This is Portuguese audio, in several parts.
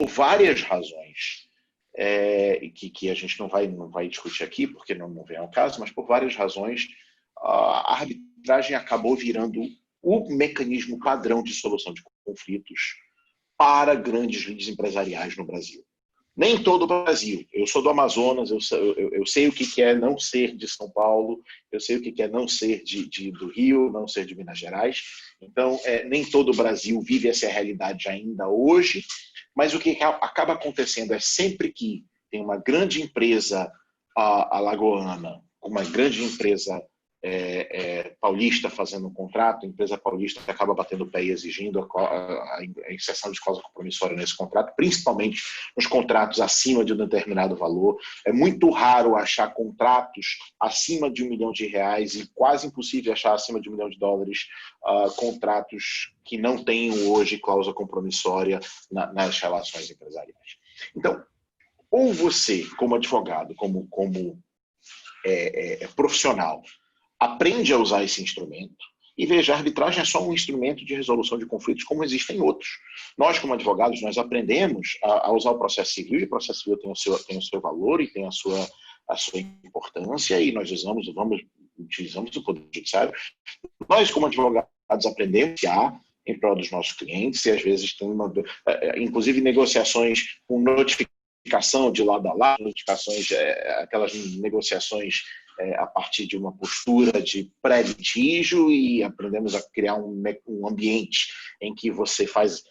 por várias razões, que a gente não vai discutir aqui, porque não vem ao caso, mas por várias razões, a arbitragem acabou virando o mecanismo padrão de solução de conflitos para grandes lides empresariais no Brasil. Nem todo o Brasil. Eu sou do Amazonas, eu sei o que é não ser de São Paulo, eu sei o que é não ser do Rio, não ser de Minas Gerais. Então, nem todo o Brasil vive essa realidade ainda hoje, mas o que acaba acontecendo é sempre que tem uma grande empresa alagoana, uma grande empresa paulista fazendo um contrato, a empresa paulista acaba batendo o pé e exigindo a inserção de cláusula compromissória nesse contrato, principalmente nos contratos acima de um determinado valor. É muito raro achar contratos acima de R$1 milhão e quase impossível achar acima de US$1 milhão contratos que não tenham hoje cláusula compromissória nas relações empresariais. Então, ou você, como advogado, como profissional, aprende a usar esse instrumento e veja, a arbitragem é só um instrumento de resolução de conflitos como existem outros. Nós, como advogados, nós aprendemos a usar o processo civil, e o processo civil tem o seu valor e tem a sua importância, e nós utilizamos o Poder Judiciário. Nós, como advogados, aprendemos em prol dos nossos clientes, e às vezes tem inclusive negociações com notificação de lado a lado, notificações, aquelas negociações a partir de uma postura de pré-litígio, e aprendemos a criar um ambiente em que você faz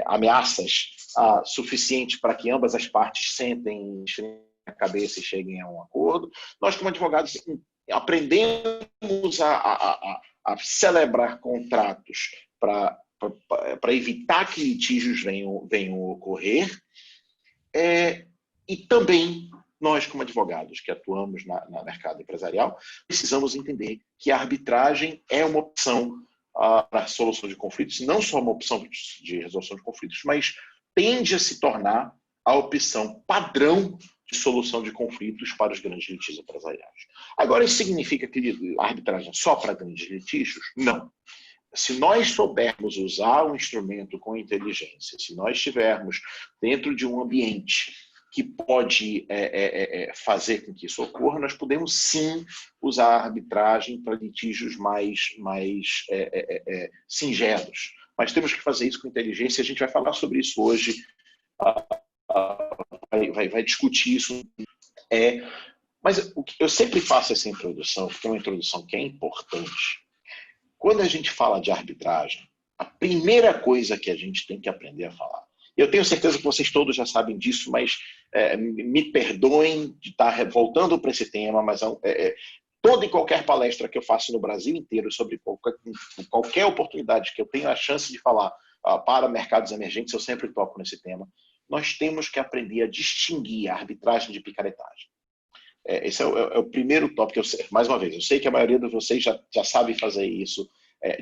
ameaças suficientes para que ambas as partes sentem a cabeça e cheguem a um acordo. Nós, como advogados, aprendemos a celebrar contratos para evitar que litígios venham a ocorrer, e também nós, como advogados que atuamos no mercado empresarial, precisamos entender que a arbitragem é uma opção para a solução de conflitos, não só uma opção de resolução de conflitos, mas tende a se tornar a opção padrão de solução de conflitos para os grandes litígios empresariais. Agora, isso significa que a arbitragem é só para grandes litígios? Não. Se nós soubermos usar o instrumento com inteligência, se nós estivermos dentro de um ambiente que pode fazer com que isso ocorra, nós podemos sim usar a arbitragem para litígios mais singelos. Mas temos que fazer isso com inteligência, a gente vai falar sobre isso hoje, vai discutir isso. Mas eu sempre faço essa introdução, porque é uma introdução que é importante. Quando a gente fala de arbitragem, a primeira coisa que a gente tem que aprender a falar, eu tenho certeza que vocês todos já sabem disso, mas me perdoem de estar voltando para esse tema, mas toda e qualquer palestra que eu faço no Brasil inteiro sobre qualquer oportunidade que eu tenho a chance de falar para mercados emergentes, eu sempre toco nesse tema. Nós temos que aprender a distinguir a arbitragem de picaretagem. Esse é o primeiro tópico. Mais uma vez, eu sei que a maioria de vocês já sabe fazer isso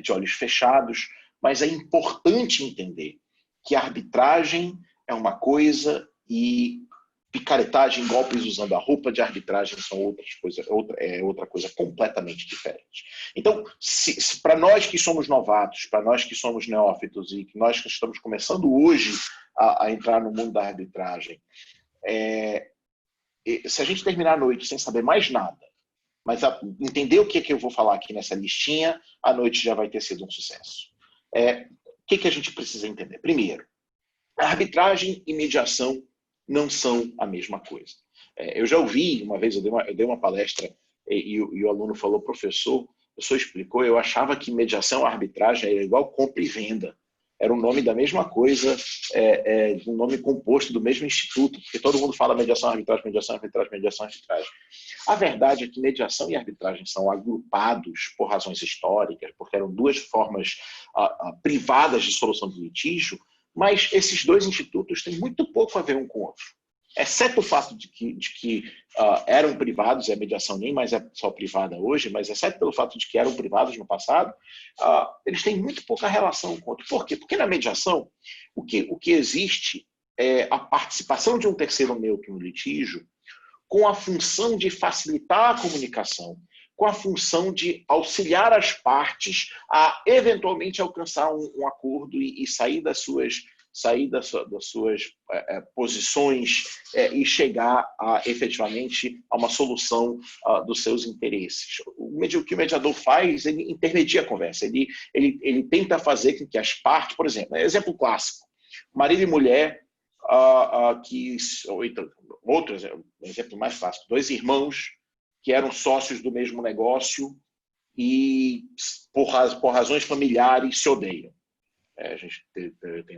de olhos fechados, mas é importante entender que a arbitragem é uma coisa e picaretagem, golpes usando a roupa de arbitragem são outra coisa completamente diferente. Então, para nós que somos novatos, para nós que somos neófitos e que nós que estamos começando hoje a entrar no mundo da arbitragem, se a gente terminar a noite sem saber mais nada, mas entender o que eu vou falar aqui nessa listinha, a noite já vai ter sido um sucesso. O que a gente precisa entender? Primeiro, a arbitragem e mediação não são a mesma coisa. Eu já ouvi, uma vez eu dei uma palestra e o aluno falou, professor, o senhor explicou, eu achava que mediação e arbitragem era igual compra e venda. Era o nome da mesma coisa, um nome composto do mesmo instituto, porque todo mundo fala mediação, arbitragem, mediação, arbitragem, mediação, arbitragem. A verdade é que mediação e arbitragem são agrupados por razões históricas, porque eram duas formas privadas de solução de litígio, mas esses dois institutos têm muito pouco a ver um com o outro. Exceto o fato de que eram privados, a mediação nem mais é só privada hoje, mas exceto pelo fato de que eram privados no passado, eles têm muito pouca relação com o outro. Por quê? Porque na mediação, o que existe é a participação de um terceiro neutro no litígio com a função de facilitar a comunicação, com a função de auxiliar as partes a eventualmente alcançar um acordo e sair das suas sair das suas posições e chegar efetivamente a uma solução dos seus interesses. O que o mediador faz, ele intermedia a conversa, ele tenta fazer com que as partes, por exemplo, exemplo clássico, marido e mulher, outro exemplo mais clássico, dois irmãos que eram sócios do mesmo negócio e, por razões familiares, se odeiam. A gente tem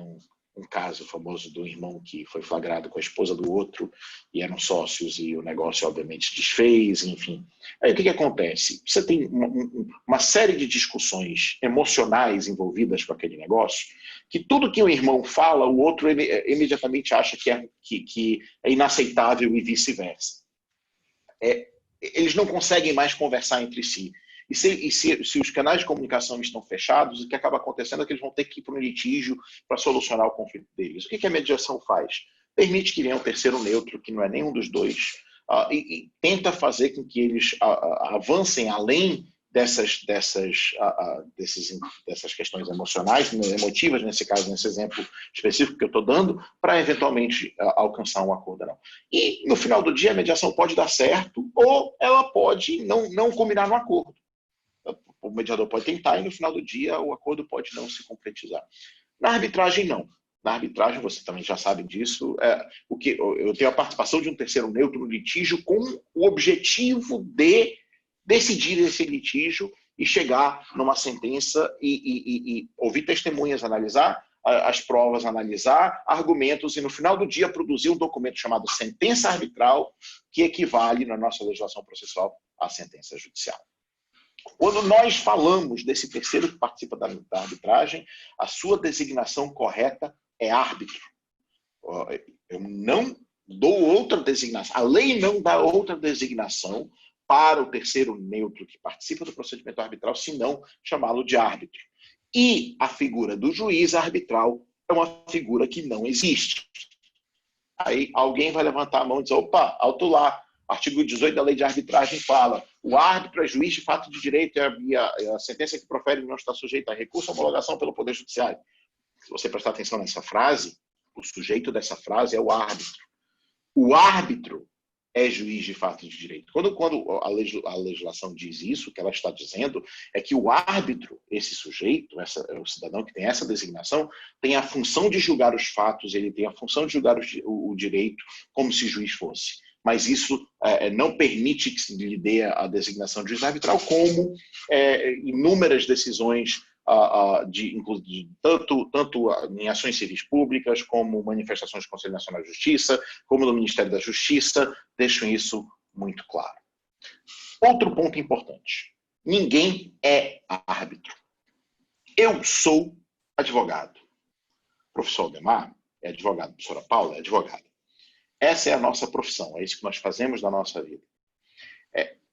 um caso famoso do irmão que foi flagrado com a esposa do outro e eram sócios e o negócio, obviamente, desfez, enfim. Aí o que acontece? Você tem uma série de discussões emocionais envolvidas com aquele negócio, que tudo que o irmão fala, o outro imediatamente acha que é inaceitável e vice-versa. Eles não conseguem mais conversar entre si. E se os canais de comunicação estão fechados, o que acaba acontecendo é que eles vão ter que ir para um litígio para solucionar o conflito deles. O que a mediação faz? Permite que venha um terceiro neutro, que não é nenhum dos dois, e tenta fazer com que eles avancem além dessas questões emocionais, emotivas, nesse caso, nesse exemplo específico que eu estou dando, para eventualmente alcançar um acordo. Não. E no final do dia a mediação pode dar certo ou ela pode não culminar no acordo. O mediador pode tentar e no final do dia o acordo pode não se concretizar. Na arbitragem, não. Na arbitragem, você também já sabe disso, eu tenho a participação de um terceiro neutro no litígio com o objetivo de decidir esse litígio e chegar numa sentença e ouvir testemunhas, analisar as provas, analisar argumentos e no final do dia produzir um documento chamado sentença arbitral, que equivale na nossa legislação processual à sentença judicial. Quando nós falamos desse terceiro que participa da arbitragem, a sua designação correta é árbitro. Eu não dou outra designação. A lei não dá outra designação para o terceiro neutro que participa do procedimento arbitral, senão chamá-lo de árbitro. E a figura do juiz arbitral é uma figura que não existe. Aí alguém vai levantar a mão e dizer, opa, alto lá. Artigo 18 da Lei de Arbitragem fala: o árbitro é juiz de fato de direito e a sentença que profere não está sujeita a recurso ou homologação pelo Poder Judiciário. Se você prestar atenção nessa frase, o sujeito dessa frase é o árbitro. O árbitro é juiz de fato de direito. Quando a legislação diz isso, o que ela está dizendo é que o árbitro, esse sujeito, o cidadão que tem essa designação, tem a função de julgar os fatos, ele tem a função de julgar o direito como se juiz fosse. Mas isso não permite que se lhe dê a designação de juiz arbitral, como inúmeras decisões, tanto em ações civis públicas, como manifestações do Conselho Nacional de Justiça, como do Ministério da Justiça, deixam isso muito claro. Outro ponto importante: ninguém é árbitro. Eu sou advogado. O professor Aldemar é advogado, a professora Paula é advogada. Essa é a nossa profissão, é isso que nós fazemos na nossa vida.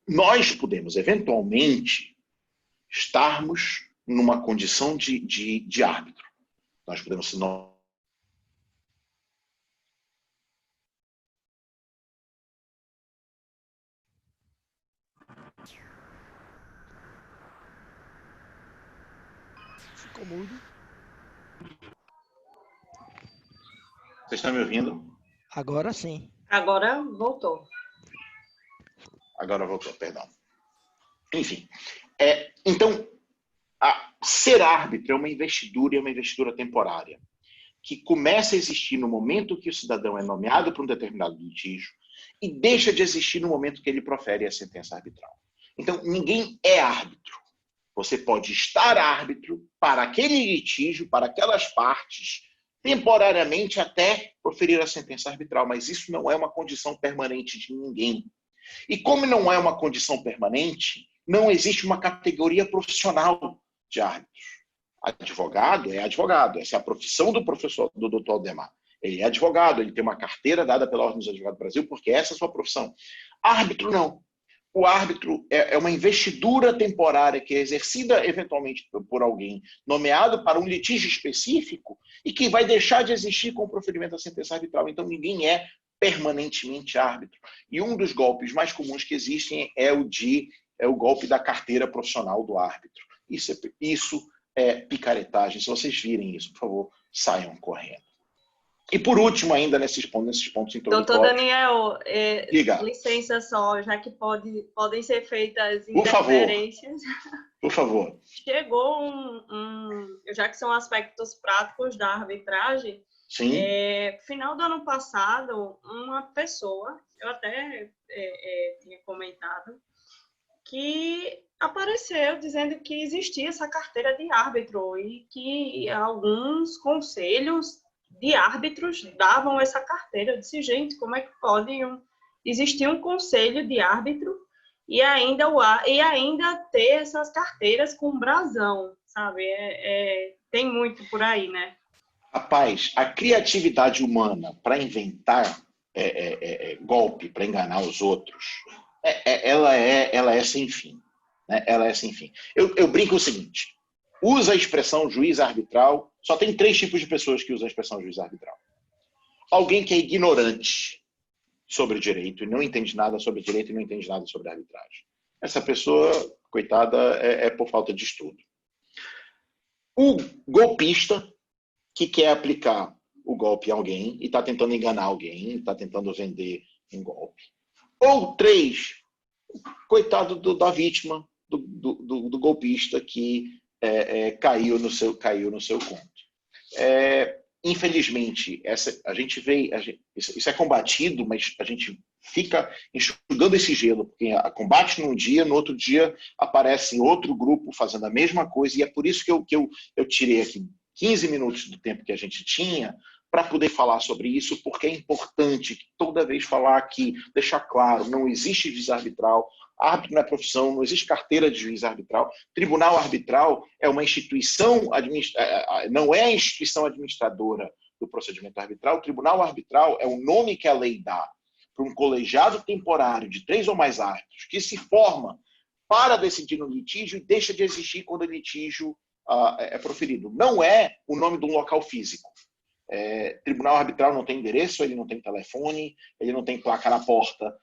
Nós podemos, eventualmente, estarmos numa condição de árbitro. Nós podemos ser... Ficou mudo. Vocês estão me ouvindo? Agora sim. Agora voltou. Agora voltou, perdão. Enfim, então, ser árbitro é uma investidura temporária, que começa a existir no momento que o cidadão é nomeado para um determinado litígio e deixa de existir no momento que ele profere a sentença arbitral. Então, ninguém é árbitro. Você pode estar árbitro para aquele litígio, para aquelas partes, temporariamente até proferir a sentença arbitral, mas isso não é uma condição permanente de ninguém. E como não é uma condição permanente, não existe uma categoria profissional de árbitros. Advogado é advogado, essa é a profissão do professor, do Dr. Aldemar. Ele é advogado, ele tem uma carteira dada pela Ordem dos Advogados do Brasil, porque essa é a sua profissão. Árbitro não. O árbitro é uma investidura temporária que é exercida eventualmente por alguém nomeado para um litígio específico e que vai deixar de existir com o proferimento da sentença arbitral. Então, ninguém é permanentemente árbitro. E um dos golpes mais comuns que existem é o golpe da carteira profissional do árbitro. Isso é picaretagem. Se vocês virem isso, por favor, saiam correndo. E por último, ainda nesses pontos introdutórios... Doutor Daniel, diga. Licença só, já que podem ser feitas Por favor. interferências. Por favor. Chegou já que são aspectos práticos da arbitragem, Sim. Final do ano passado, uma pessoa, eu até tinha comentado, que apareceu dizendo que existia essa carteira de árbitro e que alguns conselhos de árbitros davam essa carteira. Eu disse, gente, como é que pode existir um conselho de árbitro e ainda ter essas carteiras com brasão, sabe? Tem muito por aí, né? Rapaz, a criatividade humana para inventar golpe, para enganar os outros, ela é sem fim. Né? Ela é sem fim. Eu brinco o seguinte, usa a expressão juiz arbitral, só tem 3 tipos de pessoas que usam a expressão juiz arbitral. Alguém que é ignorante sobre direito e não entende nada sobre direito e não entende nada sobre arbitragem. Essa pessoa, coitada, é por falta de estudo. O golpista que quer aplicar o golpe a alguém e está tentando enganar alguém, está tentando vender um golpe. Ou 3, coitado da vítima, do golpista que caiu no seu conto. Infelizmente, a gente vê, isso é combatido, mas a gente fica enxugando esse gelo, porque combate num dia, no outro dia aparece outro grupo fazendo a mesma coisa, e é por isso que eu tirei aqui 15 minutos do tempo que a gente tinha para poder falar sobre isso, porque é importante toda vez falar aqui, deixar claro, não existe juiz arbitral, árbitro não é profissão, não existe carteira de juiz arbitral, tribunal arbitral é uma instituição, não é a instituição administradora do procedimento arbitral, o tribunal arbitral é o nome que a lei dá para um colegiado temporário de 3 ou mais árbitros que se forma para decidir no litígio e deixa de existir quando o litígio é proferido. Não é o nome de um local físico. Tribunal arbitral não tem endereço, ele não tem telefone, ele não tem placa na porta.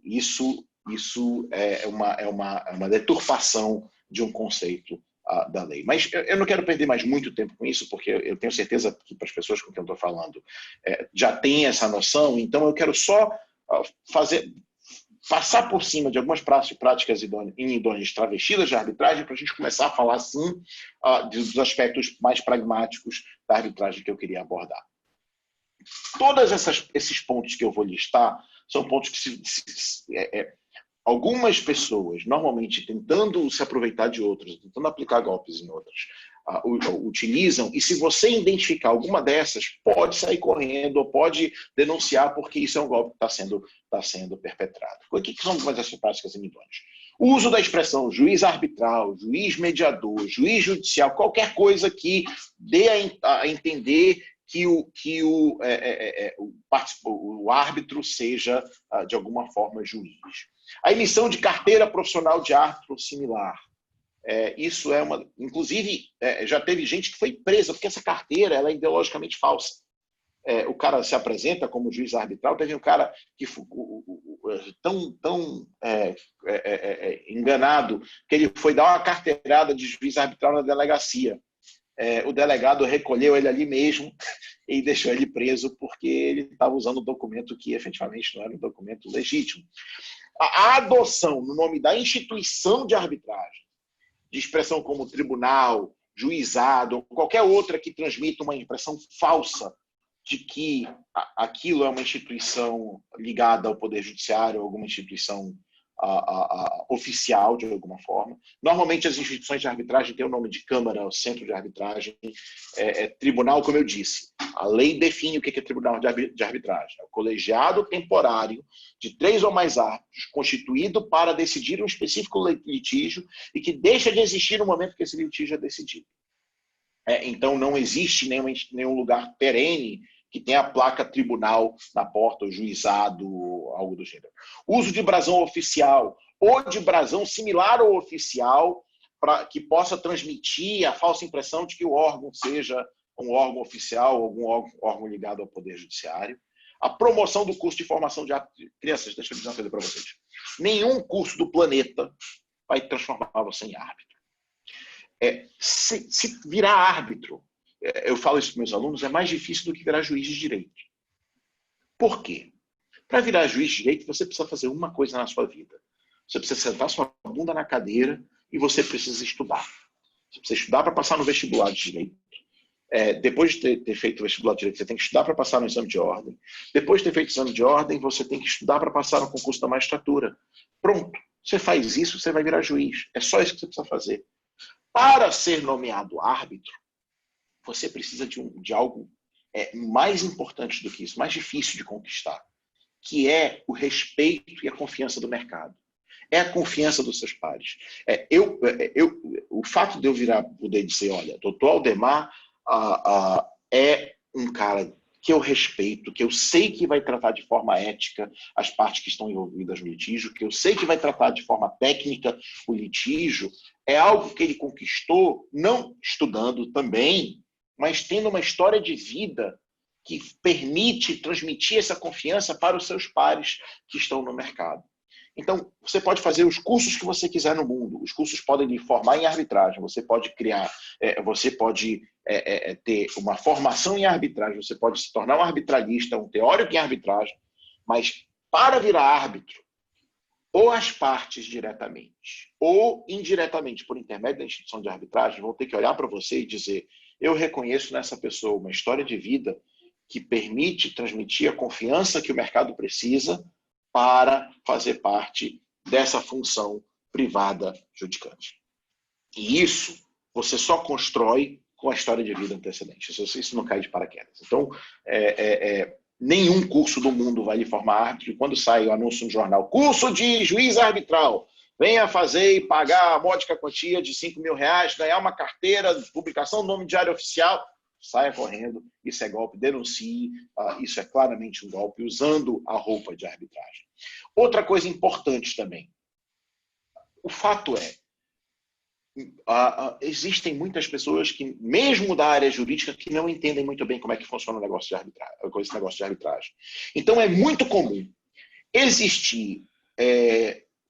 Isso é uma deturpação de um conceito da lei. Mas eu não quero perder mais muito tempo com isso, porque eu tenho certeza que para as pessoas com quem eu estou falando já têm essa noção, então eu quero só passar por cima de algumas práticas idôneas travestidas de arbitragem para a gente começar a falar, sim, dos aspectos mais pragmáticos da arbitragem que eu queria abordar. Todos esses pontos que eu vou listar são pontos que algumas pessoas, normalmente tentando se aproveitar de outros, tentando aplicar golpes em outras, utilizam, e se você identificar alguma dessas, pode sair correndo ou pode denunciar, porque isso é um golpe que está sendo perpetrado. O que são algumas dessas práticas idôneas? O uso da expressão juiz arbitral, juiz mediador, juiz judicial, qualquer coisa que dê a entender que o árbitro seja, de alguma forma, juiz. A emissão de carteira profissional de árbitro similar. Isso é uma... Inclusive, já teve gente que foi presa, porque essa carteira ela é ideologicamente falsa. O cara se apresenta como juiz arbitral, teve um cara que tão enganado que ele foi dar uma carteirada de juiz arbitral na delegacia. O delegado recolheu ele ali mesmo e deixou ele preso porque ele estava usando um documento que efetivamente não era um documento legítimo. A adoção no nome da instituição de arbitragem, de expressão como tribunal, juizado, ou qualquer outra que transmita uma impressão falsa de que aquilo é uma instituição ligada ao Poder Judiciário, alguma instituição oficial, de alguma forma. Normalmente, as instituições de arbitragem têm o nome de Câmara, Centro de Arbitragem, Tribunal, como eu disse. A lei define o que é Tribunal de Arbitragem. É o colegiado temporário de 3 ou mais árbitros, constituído para decidir um específico litígio e que deixa de existir no momento que esse litígio é decidido. Então, não existe nenhum lugar perene que tenha a placa tribunal na porta, ou juizado, algo do gênero. Uso de brasão oficial ou de brasão similar ao oficial que possa transmitir a falsa impressão de que o órgão seja um órgão oficial, algum órgão ligado ao Poder Judiciário. A promoção do curso de formação de árbitro. Crianças, deixa eu dizer uma coisa para vocês. Nenhum curso do planeta vai transformar você em árbitro. Se virar árbitro eu falo isso para meus alunos, é mais difícil do que virar juiz de direito. Por quê? Para virar juiz de direito, você precisa fazer uma coisa na sua vida. Você precisa sentar sua bunda na cadeira e você precisa estudar. Você precisa estudar para passar no vestibular de direito. Depois de ter feito o vestibular de direito, você tem que estudar para passar no exame de ordem. Depois de ter feito o exame de ordem, você tem que estudar para passar no concurso da magistratura. Pronto. Você faz isso, você vai virar juiz. É só isso que você precisa fazer. Para ser nomeado árbitro, você precisa de algo mais importante do que isso, mais difícil de conquistar, que é o respeito e a confiança do mercado. É a confiança dos seus pares. O fato de eu poder dizer, olha, doutor Aldemar é um cara que eu respeito, que eu sei que vai tratar de forma ética as partes que estão envolvidas no litígio, que eu sei que vai tratar de forma técnica o litígio, é algo que ele conquistou, não estudando também, mas tendo uma história de vida que permite transmitir essa confiança para os seus pares que estão no mercado. Então, você pode fazer os cursos que você quiser no mundo. Os cursos podem lhe formar em arbitragem. Você pode criar, você pode ter uma formação em arbitragem. Você pode se tornar um arbitralista, um teórico em arbitragem. Mas para virar árbitro, ou as partes diretamente, ou indiretamente, por intermédio da instituição de arbitragem, vão ter que olhar para você e dizer: eu reconheço nessa pessoa uma história de vida que permite transmitir a confiança que o mercado precisa para fazer parte dessa função privada judicante. E isso você só constrói com a história de vida antecedente. Isso não cai de paraquedas. Então, nenhum curso do mundo vai lhe formar árbitro. E quando sai o anúncio no jornal, curso de juiz arbitral, venha fazer e pagar a módica quantia de R$5.000, ganhar uma carteira de publicação no nome de diário oficial, saia correndo, isso é golpe, denuncie, isso é claramente um golpe, usando a roupa de arbitragem. Outra coisa importante também, o fato existem muitas pessoas que, mesmo da área jurídica, que não entendem muito bem como é que funciona esse negócio de arbitragem. Então, é muito comum existir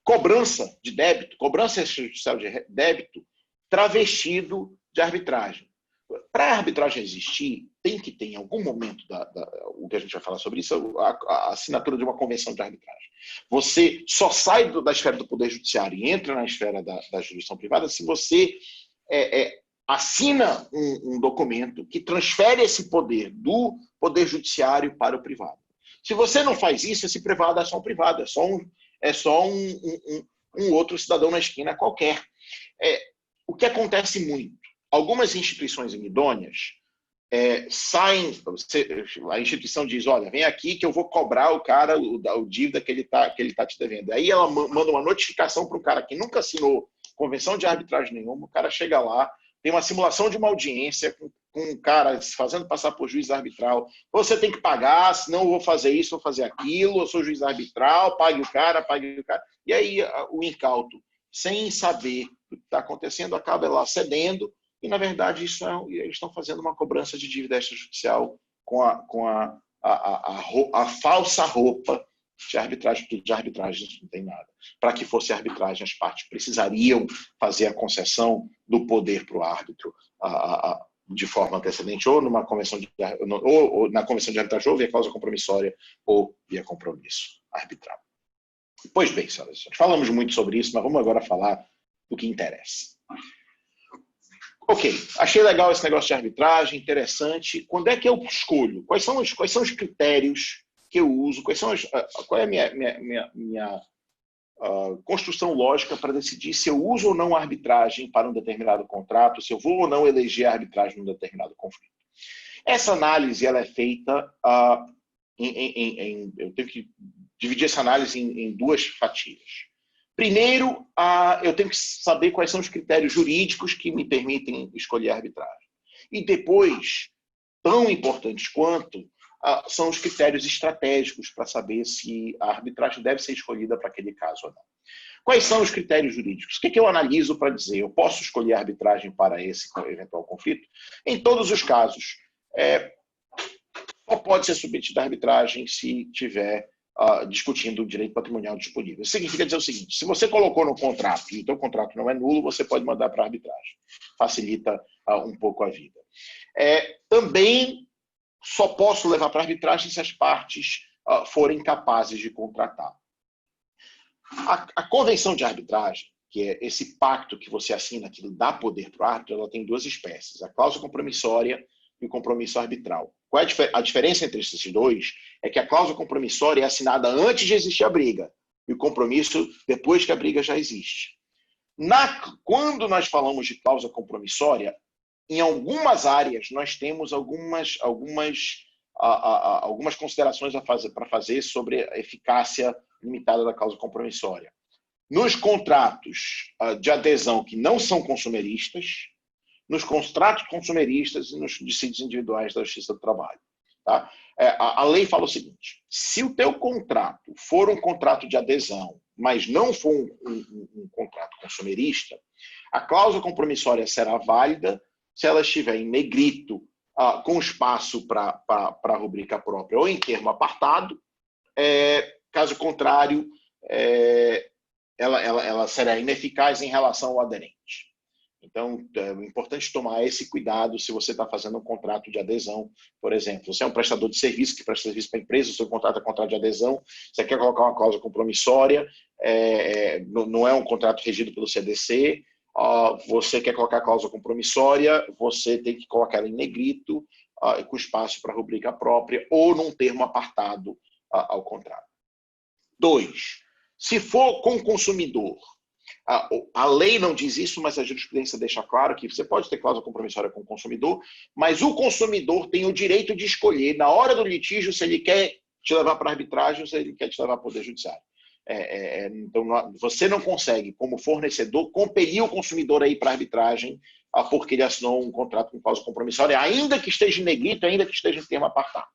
cobrança de débito, cobrança judicial de débito, travestido de arbitragem. Para a arbitragem existir, tem que ter, em algum momento, o que a gente vai falar sobre isso, a assinatura de uma convenção de arbitragem. Você só sai da esfera do Poder Judiciário e entra na esfera da jurisdição privada se você assina um documento que transfere esse poder do Poder Judiciário para o privado. Se você não faz isso, esse privado é só um privado, é só um outro cidadão na esquina qualquer. O que acontece muito? Algumas instituições idôneas saem, a instituição diz: olha, vem aqui que eu vou cobrar o cara o dívida que ele tá te devendo. Aí ela manda uma notificação para um cara que nunca assinou convenção de arbitragem nenhuma, o cara chega lá, tem uma simulação de uma audiência com um cara se fazendo passar por juiz arbitral. Você tem que pagar, senão eu vou fazer isso, vou fazer aquilo, eu sou juiz arbitral, pague o cara. E aí o incauto, sem saber o que está acontecendo, acaba lá cedendo. E, na verdade, eles estão fazendo uma cobrança de dívida extrajudicial com a falsa roupa de arbitragem, porque de arbitragem não tem nada. Para que fosse arbitragem, as partes precisariam fazer a concessão do poder para o árbitro de forma antecedente, ou numa convenção ou na convenção de arbitragem, ou via cláusula compromissória, ou via compromisso arbitral. Pois bem, senhoras e senhores, falamos muito sobre isso, mas vamos agora falar do que interessa. Ok, achei legal esse negócio de arbitragem, interessante. Quando é que eu escolho? Quais são os critérios que eu uso? Qual é a minha construção lógica para decidir se eu uso ou não a arbitragem para um determinado contrato, se eu vou ou não eleger a arbitragem num determinado conflito? Essa análise ela é feita eu tenho que dividir essa análise em duas fatias. Primeiro, eu tenho que saber quais são os critérios jurídicos que me permitem escolher a arbitragem. E depois, tão importantes quanto, são os critérios estratégicos para saber se a arbitragem deve ser escolhida para aquele caso ou não. Quais são os critérios jurídicos? O que eu analiso para dizer eu posso escolher a arbitragem para esse eventual conflito? Em todos os casos, só pode ser submetido à arbitragem se tiver discutindo o direito patrimonial disponível. Isso significa dizer o seguinte: se você colocou no contrato e o teu contrato não é nulo, você pode mandar para a arbitragem. Facilita um pouco a vida. Também só posso levar para a arbitragem se as partes forem capazes de contratar. A convenção de arbitragem, que é esse pacto que você assina, que dá poder para o árbitro, ela tem duas espécies: a cláusula compromissória e o compromisso arbitral. Qual é a diferença entre esses dois? É que a cláusula compromissória é assinada antes de existir a briga e o compromisso depois que a briga já existe. Quando nós falamos de cláusula compromissória, em algumas áreas nós temos algumas considerações para fazer sobre a eficácia limitada da cláusula compromissória. Nos contratos de adesão que não são consumeristas, nos contratos consumeristas e nos dissídios individuais da Justiça do Trabalho. Tá? A lei fala o seguinte: se o teu contrato for um contrato de adesão, mas não for um contrato consumerista, a cláusula compromissória será válida se ela estiver em negrito, com espaço para a rubrica própria ou em termo apartado. Caso contrário, ela será ineficaz em relação ao aderente. Então, é importante tomar esse cuidado se você está fazendo um contrato de adesão, por exemplo. Você é um prestador de serviço que presta serviço para a empresa, o seu contrato é contrato de adesão, você quer colocar uma cláusula compromissória, não é um contrato regido pelo CDC, você quer colocar a cláusula compromissória, você tem que colocar ela em negrito, com espaço para a rubrica própria, ou num termo apartado ao contrato. 2. Se for com o consumidor, a lei não diz isso, mas a jurisprudência deixa claro que você pode ter cláusula compromissória com o consumidor, mas o consumidor tem o direito de escolher, na hora do litígio, se ele quer te levar para a arbitragem ou se ele quer te levar para o Poder Judiciário. Então, você não consegue, como fornecedor, compelir o consumidor a ir para a arbitragem porque ele assinou um contrato com cláusula compromissória, ainda que esteja em negrito, ainda que esteja em termo apartado.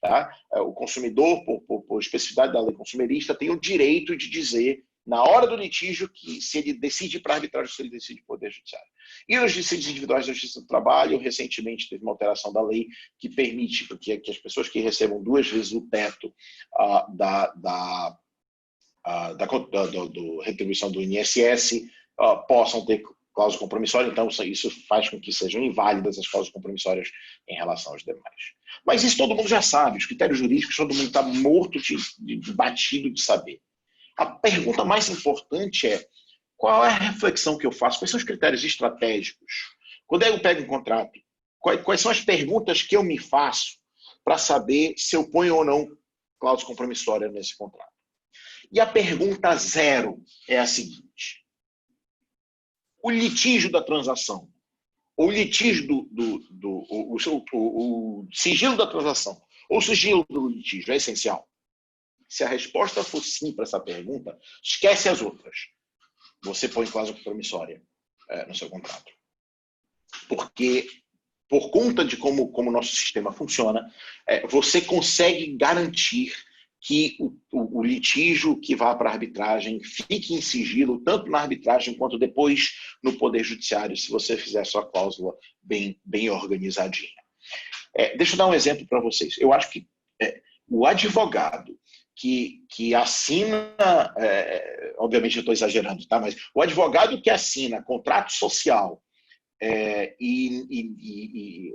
Tá? O consumidor, por especificidade da lei consumerista, tem o direito de dizer, na hora do litígio, que se ele decide para a arbitragem ou se ele decide para o Poder Judiciário. E nos dissídios individuais da Justiça do Trabalho, recentemente teve uma alteração da lei que permite que as pessoas que recebam 2 vezes o teto da retribuição do INSS possam ter cláusula compromissória. Então, isso faz com que sejam inválidas as cláusulas compromissórias em relação aos demais. Mas isso todo mundo já sabe, os critérios jurídicos todo mundo está morto de batido de saber. A pergunta mais importante é: qual é a reflexão que eu faço? Quais são os critérios estratégicos? Quando eu pego um contrato, quais são as perguntas que eu me faço para saber se eu ponho ou não cláusula compromissória nesse contrato? E a pergunta 0 é a seguinte: o litígio da transação, ou o litígio o sigilo da transação, ou o sigilo do litígio é essencial? Se a resposta for sim para essa pergunta, esquece as outras. Você põe cláusula compromissória no seu contrato. Porque, por conta de como o nosso sistema funciona, você consegue garantir que o litígio que vá para a arbitragem fique em sigilo, tanto na arbitragem quanto depois no Poder Judiciário, se você fizer a sua cláusula bem organizadinha. Deixa eu dar um exemplo para vocês. Eu acho que o advogado que assina, obviamente eu estou exagerando, tá? Mas o advogado que assina contrato social e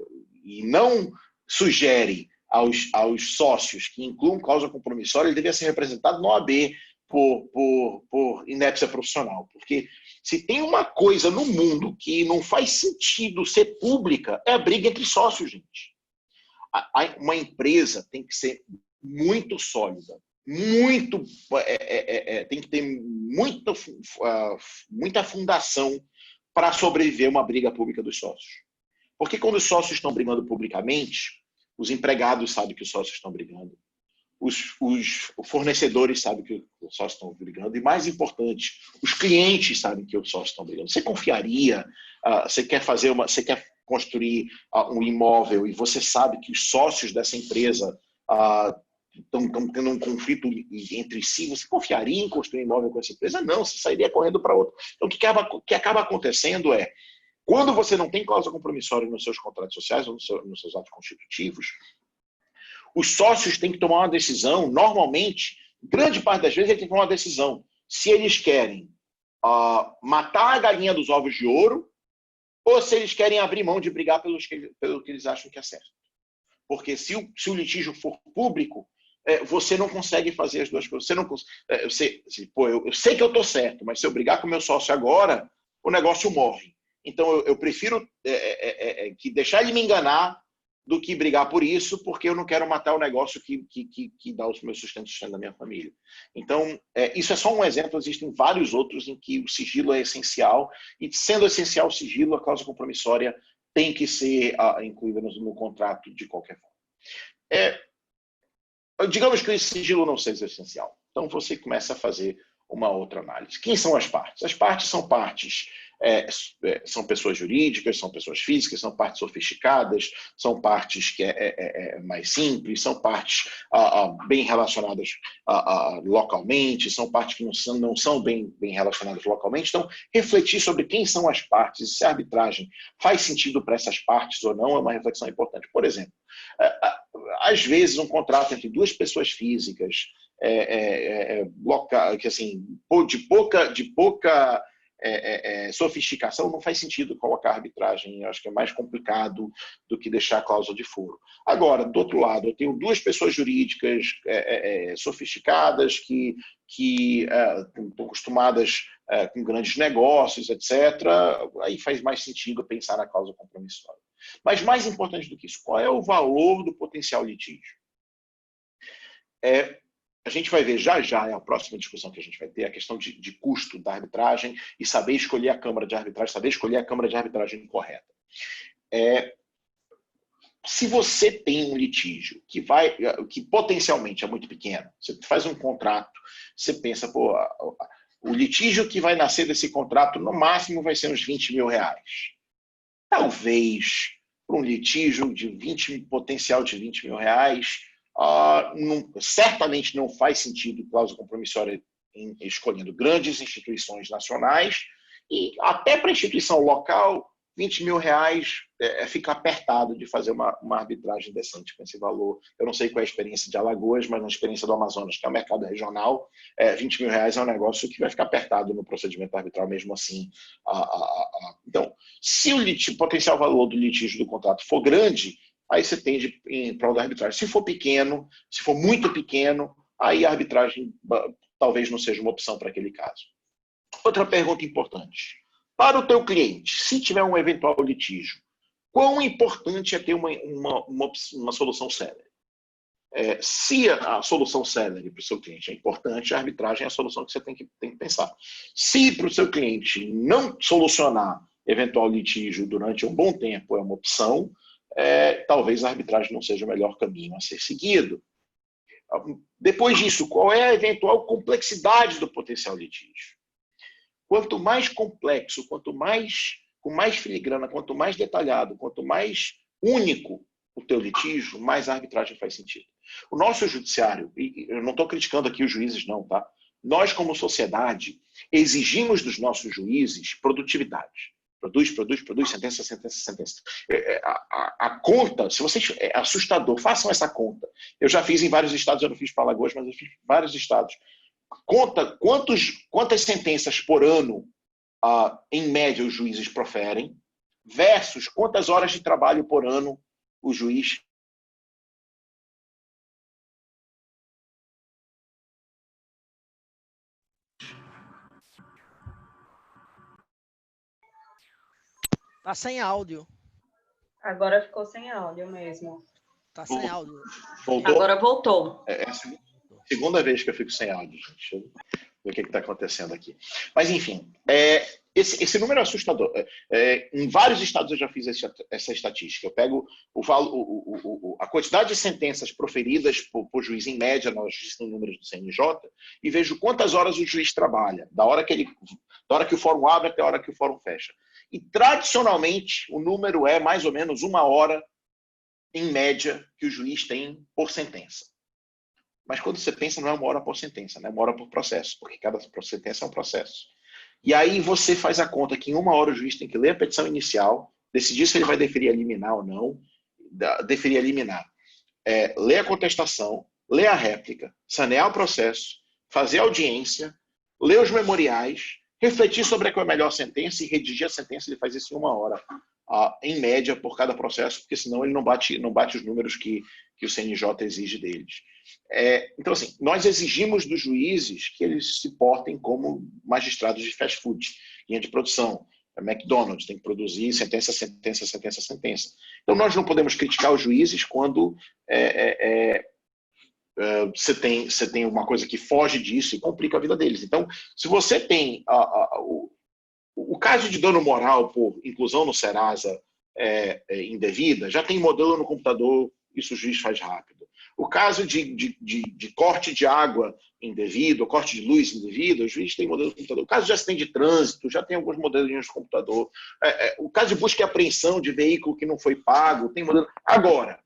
não sugere aos sócios que incluam cláusula compromissória, ele deveria ser representado no OAB por inépcia profissional. Porque se tem uma coisa no mundo que não faz sentido ser pública, é a briga entre sócios, gente. Uma empresa tem que ser muito sólida, tem que ter muita fundação para sobreviver uma briga pública dos sócios. Porque quando os sócios estão brigando publicamente, os empregados sabem que os sócios estão brigando, os fornecedores sabem que os sócios estão brigando, e mais importante, os clientes sabem que os sócios estão brigando. Você confiaria, você quer construir um imóvel e você sabe que os sócios dessa empresa estão tendo um conflito entre si, você confiaria em construir um imóvel com essa empresa? Não, você sairia correndo para outra. Então, o que acaba acontecendo é, quando você não tem cláusula compromissória nos seus contratos sociais ou nos seus atos constitutivos, os sócios têm que tomar uma decisão, normalmente, grande parte das vezes ele tem que tomar uma decisão. Se eles querem matar a galinha dos ovos de ouro ou se eles querem abrir mão de brigar pelo que eles acham que é certo. Porque se o litígio for público, você não consegue fazer as duas coisas. Você não, eu sei que eu estou certo, mas se eu brigar com o meu sócio agora, o negócio morre. Então, eu prefiro que deixar ele me enganar do que brigar por isso, porque eu não quero matar o negócio que dá o meu sustento da minha família. Então, isso é só um exemplo, existem vários outros em que o sigilo é essencial, e sendo essencial o sigilo, a cláusula compromissória tem que ser incluída no contrato de qualquer forma. Digamos que o sigilo não seja essencial. Então, você começa a fazer uma outra análise. Quem são as partes? As partes são pessoas jurídicas, são pessoas físicas, são partes sofisticadas, são partes que mais simples, são partes bem relacionadas localmente, são partes que não são bem relacionadas localmente. Então, refletir sobre quem são as partes e se a arbitragem faz sentido para essas partes ou não é uma reflexão importante. Por exemplo, às vezes um contrato entre duas pessoas físicas que assim, de pouca sofisticação, não faz sentido colocar arbitragem. Eu acho que é mais complicado do que deixar a cláusula de foro. Agora, do outro lado, eu tenho duas pessoas jurídicas sofisticadas que estão acostumadas com grandes negócios, etc. Aí faz mais sentido pensar na cláusula compromissória. Mas mais importante do que isso, qual é o valor do potencial litígio? A gente vai ver já, é a próxima discussão que a gente vai ter, a questão de custo da arbitragem e saber escolher a câmara de arbitragem, saber escolher a câmara de arbitragem correta. Se você tem um litígio que potencialmente é muito pequeno, você faz um contrato, você pensa, o litígio que vai nascer desse contrato, no máximo, vai ser uns 20 mil reais. Talvez, para um litígio de potencial de 20 mil reais, certamente não faz sentido cláusula compromissória escolhendo grandes instituições nacionais, e até para instituição local, 20 mil reais fica apertado de fazer uma arbitragem decente com esse valor. Eu não sei qual é a experiência de Alagoas, mas na experiência do Amazonas, que é o mercado regional, 20 mil reais é um negócio que vai ficar apertado no procedimento arbitral mesmo assim. Então, se o potencial valor do litígio do contrato for grande, aí você tende em prol da arbitragem. Se for pequeno, se for muito pequeno, aí a arbitragem talvez não seja uma opção para aquele caso. Outra pergunta importante. Para o teu cliente, se tiver um eventual litígio, quão importante é ter uma solução célere? Se a solução célere para o seu cliente é importante, a arbitragem é a solução que você tem que pensar. Se para o seu cliente não solucionar eventual litígio durante um bom tempo é uma opção, talvez a arbitragem não seja o melhor caminho a ser seguido. Depois disso, qual é a eventual complexidade do potencial litígio? Quanto mais complexo, com mais filigrana, quanto mais detalhado, quanto mais único o teu litígio, mais a arbitragem faz sentido. O nosso judiciário, e eu não estou criticando aqui os juízes não, tá? Nós, como sociedade, exigimos dos nossos juízes produtividade. Produz, sentença. A conta, se vocês, é assustador, façam essa conta. Eu já fiz em vários estados, eu não fiz para Alagoas, mas eu fiz em vários estados. Conta quantas sentenças por ano, em média, os juízes proferem, versus quantas horas de trabalho por ano o juiz. Tá sem áudio. Agora ficou sem áudio mesmo. Tá sem áudio. Voltou? Agora voltou. É a segunda vez que eu fico sem áudio, gente. Deixa eu ver o que está acontecendo aqui. Mas, enfim, esse número é assustador. Em vários estados eu já fiz essa estatística. Eu pego a quantidade de sentenças proferidas por juiz, em média, nós existem números do CNJ, e vejo quantas horas o juiz trabalha, da hora que o fórum abre até a hora que o fórum fecha. E, tradicionalmente, o número é mais ou menos 1 hora, em média, que o juiz tem por sentença. Mas quando você pensa, não é 1 hora por sentença, né? 1 hora por processo, porque cada sentença é um processo. E aí você faz a conta que em 1 hora o juiz tem que ler a petição inicial, decidir se ele vai deferir a liminar ou não, deferir a liminar, ler a contestação, ler a réplica, sanear o processo, fazer audiência, ler os memoriais, refletir sobre a melhor sentença e redigir a sentença. Ele faz isso em 1 hora, em média, por cada processo, porque senão ele não bate os números que o CNJ exige deles. Então, assim, nós exigimos dos juízes que eles se portem como magistrados de fast food, linha de produção. A McDonald's tem que produzir sentença, sentença, sentença, sentença. Então, nós não podemos criticar os juízes quando você tem uma coisa que foge disso e complica a vida deles. Então, se você tem o caso de dano moral por inclusão no Serasa indevida, já tem modelo no computador, isso o juiz faz rápido. O caso de corte de água indevido, corte de luz indevido, o juiz tem modelo no computador. O caso de acidente de trânsito, já tem alguns modelinhos no computador. O caso de busca e apreensão de veículo que não foi pago, tem modelo. Agora,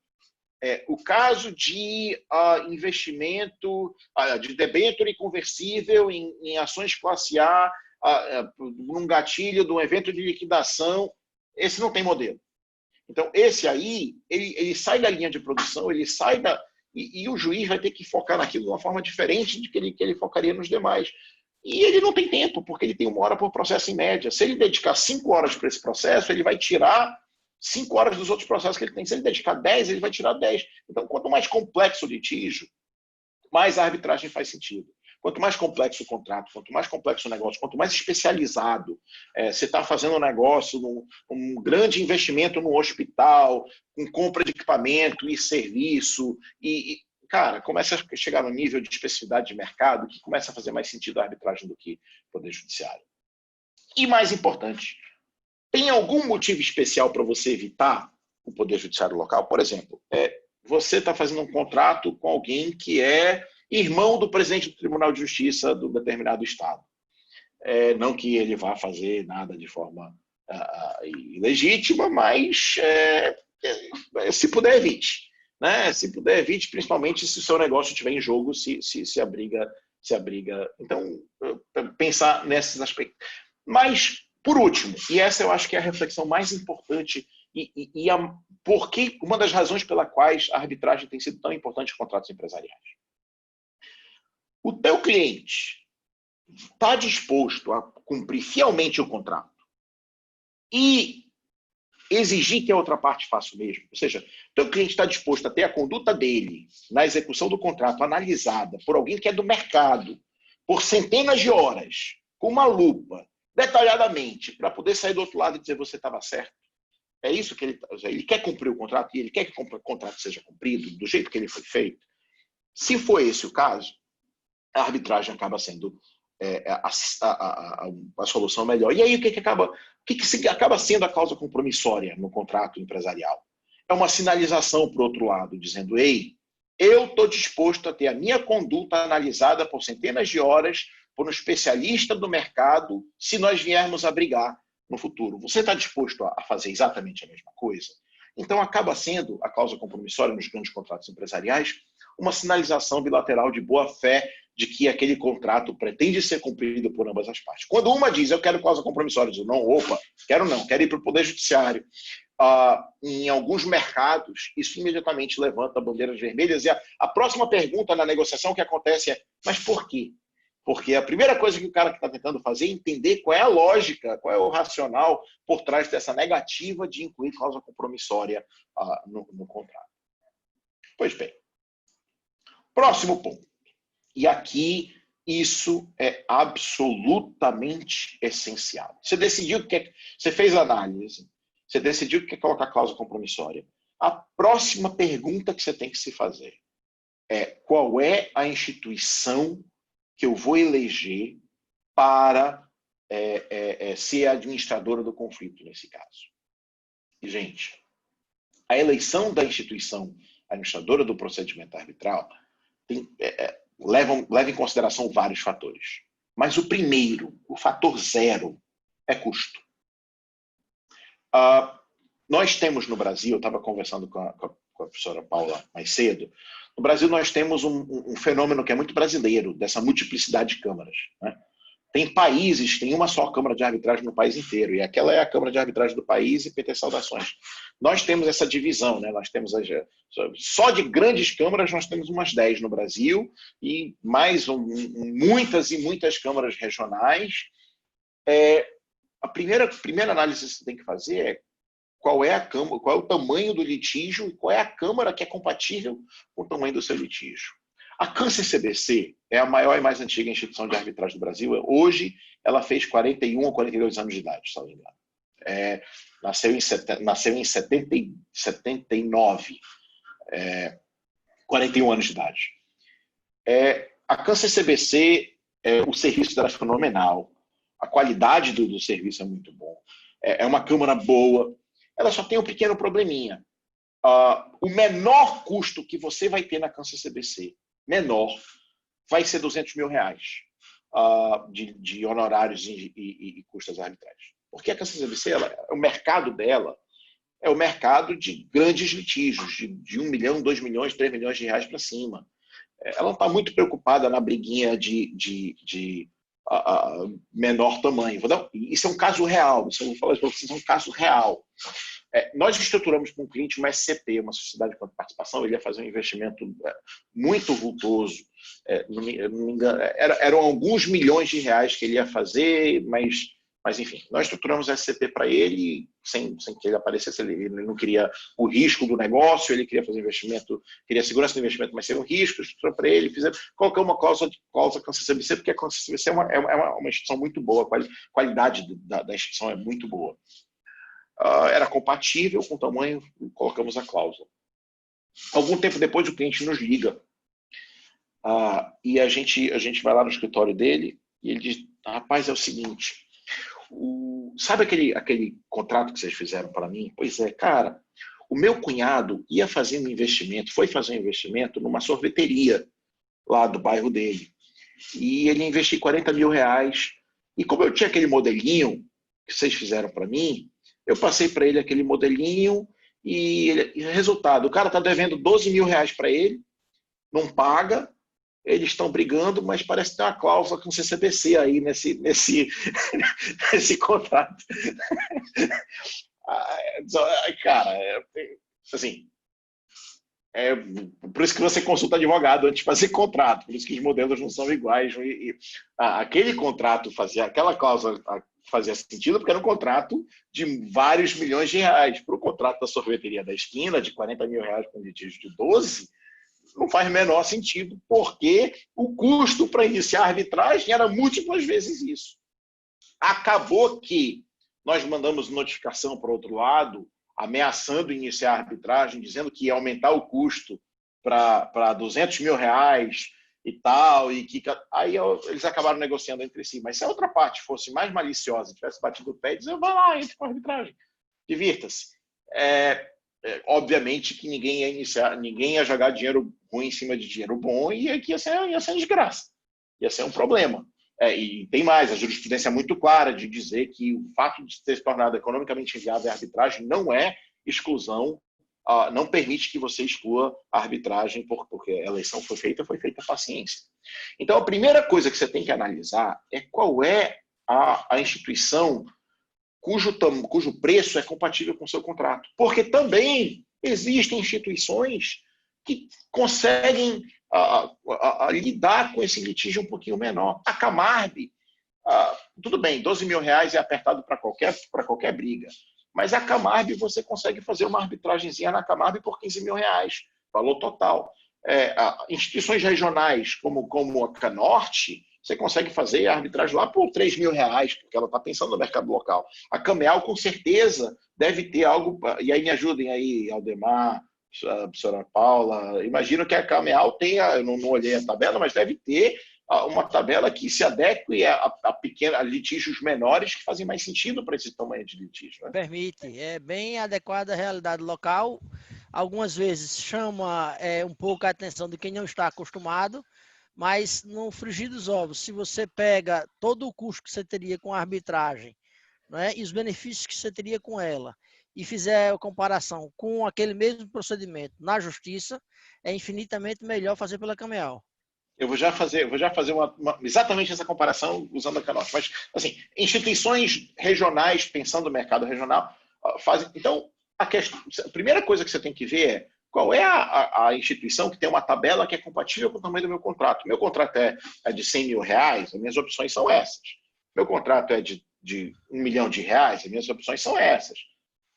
o caso de investimento, de debênture conversível em ações classe A, num gatilho de um evento de liquidação, esse não tem modelo. Então, esse aí, ele sai da linha de produção, ele sai da... E o juiz vai ter que focar naquilo de uma forma diferente de que ele focaria nos demais. E ele não tem tempo, porque ele tem 1 hora por processo em média. Se ele dedicar 5 horas para esse processo, ele vai tirar 5 horas dos outros processos que ele tem. Se ele dedicar 10, ele vai tirar 10. Então, quanto mais complexo o litígio, mais a arbitragem faz sentido. Quanto mais complexo o contrato, quanto mais complexo o negócio, quanto mais especializado, você está fazendo um negócio, um grande investimento no hospital, com compra de equipamento e serviço, cara, começa a chegar no nível de especificidade de mercado que começa a fazer mais sentido a arbitragem do que o Poder Judiciário. E mais importante, tem algum motivo especial para você evitar o Poder Judiciário local? Por exemplo, você está fazendo um contrato com alguém que é irmão do presidente do Tribunal de Justiça do determinado estado. Não que ele vá fazer nada de forma ilegítima, mas se puder, evite. Né? Se puder, evite, principalmente se o seu negócio estiver em jogo, se abriga. Então, pensar nesses aspectos. Mas, por último, e essa eu acho que é a reflexão mais importante porque uma das razões pela quais a arbitragem tem sido tão importante em contratos empresariais. O teu cliente está disposto a cumprir fielmente o contrato e exigir que a outra parte faça o mesmo. Ou seja, o teu cliente está disposto a ter a conduta dele na execução do contrato analisada por alguém que é do mercado, por centenas de horas, com uma lupa, detalhadamente, para poder sair do outro lado e dizer você estava certo. É isso que ele quer cumprir o contrato e ele quer que o contrato seja cumprido do jeito que ele foi feito. Se for esse o caso, a arbitragem acaba sendo a solução melhor. E aí, o que acaba sendo a causa compromissória no contrato empresarial? É uma sinalização para o outro lado, dizendo, ei, eu estou disposto a ter a minha conduta analisada por centenas de horas por um especialista do mercado se nós viermos a brigar no futuro. Você está disposto a fazer exatamente a mesma coisa? Então, acaba sendo a causa compromissória nos grandes contratos empresariais uma sinalização bilateral de boa-fé de que aquele contrato pretende ser cumprido por ambas as partes. Quando uma diz, eu quero causa compromissória, diz, não, quero ir para o Poder Judiciário. Em alguns mercados, isso imediatamente levanta bandeiras vermelhas. E a próxima pergunta na negociação que acontece é, mas por quê? Porque a primeira coisa que o cara que está tentando fazer é entender qual é a lógica, qual é o racional por trás dessa negativa de incluir causa compromissória no contrato. Pois bem. Próximo ponto. E aqui isso é absolutamente essencial. Você decidiu que você fez a análise, você decidiu que quer colocar cláusula compromissória. A próxima pergunta que você tem que se fazer é qual é a instituição que eu vou eleger para ser a administradora do conflito nesse caso. E, gente, a eleição da instituição administradora do procedimento arbitral leva em consideração vários fatores. Mas o primeiro, o fator zero, é custo. Nós temos no Brasil, eu estava conversando com a professora Paula mais cedo, no Brasil nós temos um fenômeno que é muito brasileiro, dessa multiplicidade de câmaras. Né? Tem países, tem uma só Câmara de Arbitragem no país inteiro, e aquela é a Câmara de Arbitragem do país e PT Saudações. Nós temos essa divisão, né? Nós temos só de grandes câmaras nós temos umas 10 no Brasil, e mais muitas e muitas câmaras regionais. A primeira análise que você tem que fazer é qual é a câmara, qual é o tamanho do litígio e qual é a câmara que é compatível com o tamanho do seu litígio. A Câncer-CBC é a maior e mais antiga instituição de arbitragem do Brasil. Hoje, ela fez 41 ou 42 anos de idade, se não me engano. Nasceu em 79, 41 anos de idade. A Câncer-CBC, o serviço dela é fenomenal, a qualidade do serviço é muito bom, é uma câmara boa, ela só tem um pequeno probleminha. O menor custo que você vai ter na Câncer-CBC, menor, vai ser R$200 mil de honorários e custas arbitrais. Porque a Câncer-CBC, o mercado dela é o mercado de grandes litígios, de 1 milhão, 2 milhões, 3 milhões de reais para cima. Ela não está muito preocupada na briguinha de menor tamanho. Isso é um caso real, isso eu vou falar para vocês, é um caso real. Nós estruturamos com um cliente uma SCP, uma sociedade de participação, ele ia fazer um investimento muito vultoso, não me engano, eram alguns milhões de reais que ele ia fazer, mas enfim, nós estruturamos a SCP para ele, sem que ele aparecesse, ele não queria o risco do negócio, ele queria fazer investimento, queria segurança do investimento, mas sem um risco, estruturou para ele, colocamos uma cláusula com a CCBC, porque a CCBC é uma instituição muito boa, a qualidade da instituição é muito boa. Era compatível com o tamanho, colocamos a cláusula. Algum tempo depois, o cliente nos liga e a gente vai lá no escritório dele e ele diz: rapaz, é o seguinte, sabe aquele contrato que vocês fizeram para mim? Pois é, cara, o meu cunhado ia fazer um investimento, foi fazer um investimento numa sorveteria lá do bairro dele. E ele investiu R$40 mil. E como eu tinha aquele modelinho que vocês fizeram para mim, eu passei para ele aquele modelinho e resultado, o cara está devendo R$12 mil para ele, não paga, eles estão brigando, mas parece que tem uma cláusula com o CCBC aí nesse contrato. Cara, assim, por isso que você consulta advogado antes de fazer contrato, por isso que os modelos não são iguais. Aquele contrato aquela cláusula fazia sentido porque era um contrato de vários milhões de reais. Para o contrato da sorveteria da esquina, de R$40 mil com litígio de 12, não faz o menor sentido, porque o custo para iniciar a arbitragem era múltiplas vezes isso. Acabou que nós mandamos notificação para o outro lado, ameaçando iniciar a arbitragem, dizendo que ia aumentar o custo para R$200 mil e tal, aí eles acabaram negociando entre si. Mas se a outra parte fosse mais maliciosa, tivesse batido o pé e dizer, vai lá, entre com a arbitragem, divirta-se. Obviamente que ninguém ia jogar dinheiro ruim em cima de dinheiro bom, e aqui ia ser desgraça, ia ser um problema. E tem mais, a jurisprudência é muito clara de dizer que o fato de ter se tornado economicamente inviável a arbitragem não é exclusão, não permite que você exclua a arbitragem, porque a eleição foi feita a paciência. Então, a primeira coisa que você tem que analisar é qual é a instituição cujo preço é compatível com o seu contrato. Porque também existem instituições que conseguem lidar com esse litígio um pouquinho menor. A Camarb, tudo bem, R$12 mil é apertado para qualquer briga, mas a Camarb você consegue fazer uma arbitragenzinha na Camarb por R$15 mil, valor total. Instituições regionais como a Canorte, você consegue fazer a arbitragem lá por R$3 mil, porque ela está pensando no mercado local. A Cameal, com certeza, deve ter algo... E aí me ajudem aí, Aldemar, a professora Paula. Imagino que a Cameal tenha, eu não olhei a tabela, mas deve ter uma tabela que se adeque a litígios menores que fazem mais sentido para esse tamanho de litígio. Né? Permite, é bem adequada à realidade local. Algumas vezes chama um pouco a atenção de quem não está acostumado, mas no frigir dos ovos, se você pega todo o custo que você teria com a arbitragem, né, e os benefícios que você teria com ela, e fizer a comparação com aquele mesmo procedimento na justiça, é infinitamente melhor fazer pela Cameal. Eu vou já fazer exatamente essa comparação usando a Canoff. Mas, assim, instituições regionais, pensando no mercado regional, fazem. Então, a primeira coisa que você tem que ver é qual é a instituição que tem uma tabela que é compatível com o tamanho do meu contrato. Meu contrato é de R$100 mil, as minhas opções são essas. Meu contrato é de R$1 milhão, as minhas opções são essas.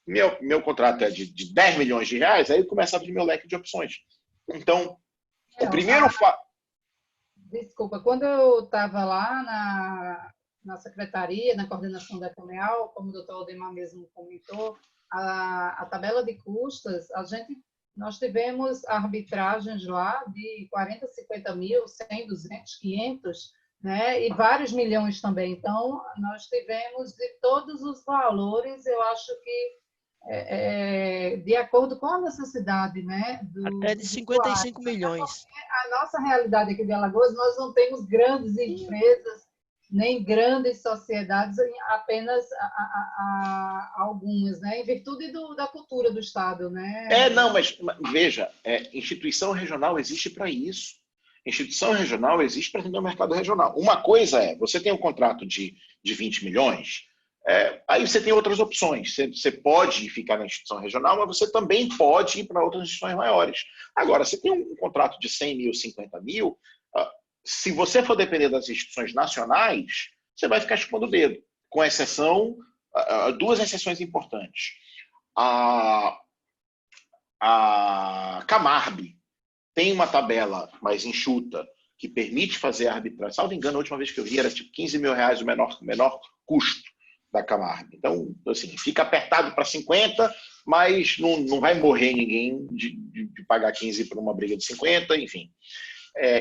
Meu contrato é de R$10 milhões, aí começa a abrir meu leque de opções. Então, o primeiro fato. Desculpa, quando eu estava lá na secretaria, na coordenação da Cameal, como o doutor Aldemar mesmo comentou, a tabela de custas, nós tivemos arbitragens lá de 40, 50 mil, 100, 200, 500, né? E vários milhões também. Então, nós tivemos de todos os valores, eu acho que de acordo com a necessidade, né? Até de 55 milhões. A nossa realidade aqui de Alagoas, nós não temos grandes empresas, nem grandes sociedades, apenas algumas, né? Em virtude da cultura do Estado, né? Não, mas veja, instituição regional existe para isso. Instituição regional existe para atender o mercado regional. Uma coisa você tem um contrato de 20 milhões, aí você tem outras opções. Você pode ficar na instituição regional, mas você também pode ir para outras instituições maiores. Agora, você tem um contrato de 100 mil, 50 mil, se você for depender das instituições nacionais, você vai ficar chupando o dedo, com exceção, duas exceções importantes. A Camarb tem uma tabela mais enxuta que permite fazer a arbitragem. Salvo engano, a última vez que eu vi era tipo R$15 mil o menor custo da Camarb. Então, assim, fica apertado para 50, mas não vai morrer ninguém de pagar 15 por uma briga de 50, enfim.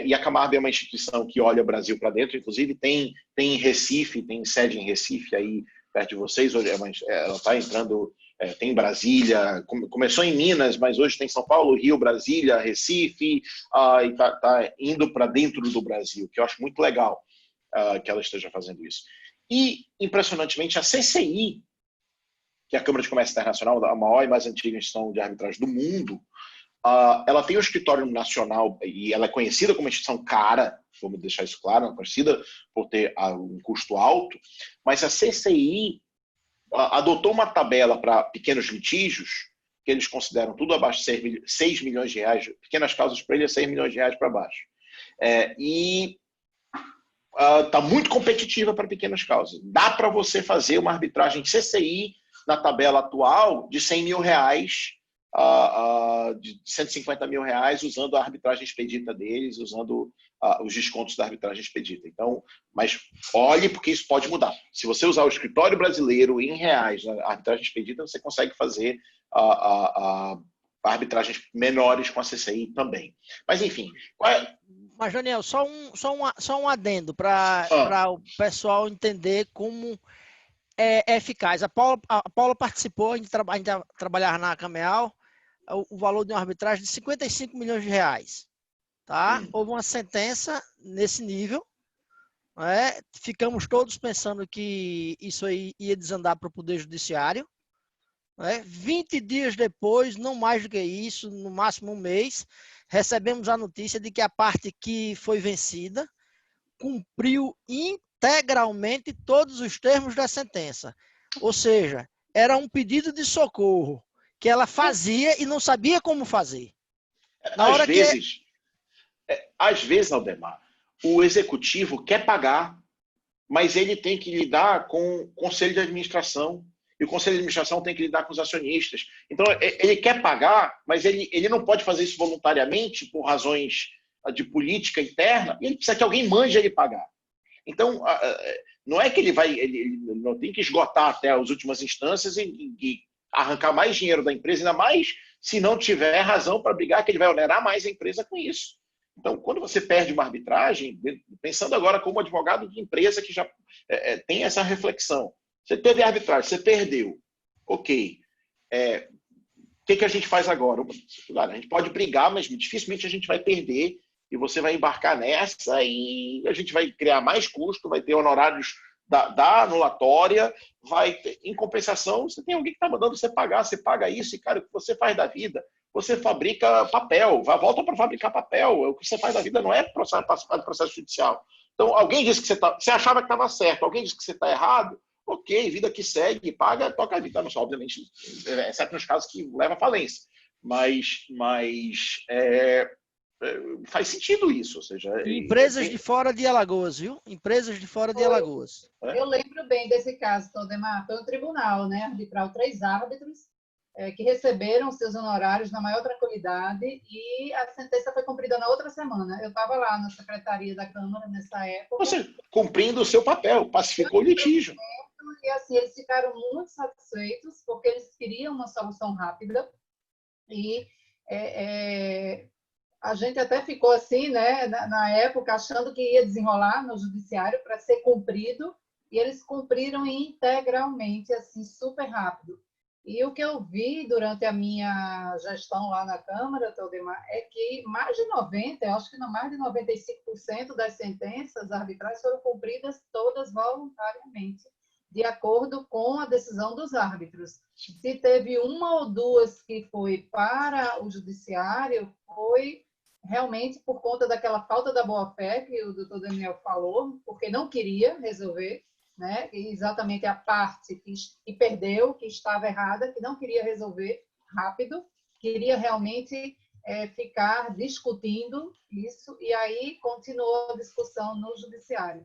E a Camarb é uma instituição que olha o Brasil para dentro, inclusive tem em Recife, tem sede em Recife aí perto de vocês, ela está entrando, tem Brasília, começou em Minas, mas hoje tem São Paulo, Rio, Brasília, Recife, e está indo para dentro do Brasil, que eu acho muito legal que ela esteja fazendo isso. E, impressionantemente, a CCI, que é a Câmara de Comércio Internacional, a maior e mais antiga instituição de arbitragem do mundo, ela tem um escritório nacional e ela é conhecida como uma instituição cara, vamos deixar isso claro, ela é conhecida por ter um custo alto, mas a CCI adotou uma tabela para pequenos litígios, que eles consideram tudo abaixo de 6 milhões de reais, pequenas causas para ele é 6 milhões de reais para baixo. E está muito competitiva para pequenas causas. Dá para você fazer uma arbitragem CCI na tabela atual de 100 mil reais, de 150 mil reais, usando a arbitragem expedita deles, usando os descontos da arbitragem expedita. Então, mas olhe, porque isso pode mudar. Se você usar o escritório brasileiro em reais na arbitragem expedita, você consegue fazer arbitragens menores com a CCI também. Mas, enfim... Mas, Daniel, só um adendo para o pessoal entender como é eficaz. A Paula participou, a gente trabalhar na Cameal, o valor de uma arbitragem de 55 milhões de reais. Tá? Houve uma sentença nesse nível. Né? Ficamos todos pensando que isso aí ia desandar para o Poder Judiciário. Né? 20 dias depois, não mais do que isso, no máximo um mês, recebemos a notícia de que a parte que foi vencida cumpriu integralmente todos os termos da sentença. Ou seja, era um pedido de socorro que ela fazia e não sabia como fazer. Às vezes, Aldemar, o executivo quer pagar, mas ele tem que lidar com o conselho de administração. E o conselho de administração tem que lidar com os acionistas. Então, ele quer pagar, mas ele não pode fazer isso voluntariamente por razões de política interna, e ele precisa que alguém mande ele pagar. Então, não é que ele não tem que esgotar até as últimas instâncias e arrancar mais dinheiro da empresa, ainda mais se não tiver razão para brigar, que ele vai onerar mais a empresa com isso. Então, quando você perde uma arbitragem, pensando agora como advogado de empresa que já tem essa reflexão, você teve arbitragem, você perdeu. Ok. O que a gente faz agora? A gente pode brigar, mas dificilmente a gente vai perder e você vai embarcar nessa e a gente vai criar mais custo, vai ter honorários da anulatória, vai ter, em compensação, você tem alguém que está mandando você pagar, você paga isso, e, cara, o que você faz da vida? Você fabrica papel, volta para fabricar papel, o que você faz da vida não é participar do processo judicial. Então, alguém disse que você achava que estava certo, alguém disse que você está errado, ok, vida que segue, paga, toca a vida. Não só, obviamente, exceto nos casos que leva à falência. Mas faz sentido isso. Ou seja, empresas de fora de Alagoas, viu? Empresas de fora de Alagoas. Eu lembro bem desse caso, Todemar. Foi um tribunal, né? Arbitral 3 árbitros que receberam seus honorários na maior tranquilidade e a sentença foi cumprida na outra semana. Eu estava lá na secretaria da Câmara nessa época. Você cumprindo o seu papel, pacificou o litígio. E assim, eles ficaram muito satisfeitos porque eles queriam uma solução rápida e a gente até ficou assim, né, na época, achando que ia desenrolar no judiciário para ser cumprido, e eles cumpriram integralmente, assim, super rápido. E o que eu vi durante a minha gestão lá na Câmara, Todemar, é que mais de 90%, eu acho que não mais de 95% das sentenças arbitrais foram cumpridas todas voluntariamente, de acordo com a decisão dos árbitros. Se teve uma ou duas que foi para o judiciário, foi realmente por conta daquela falta da boa-fé que o doutor Daniel falou, porque não queria resolver, né? Exatamente a parte que perdeu, que estava errada, que não queria resolver rápido, queria realmente ficar discutindo isso, e aí continuou a discussão no judiciário.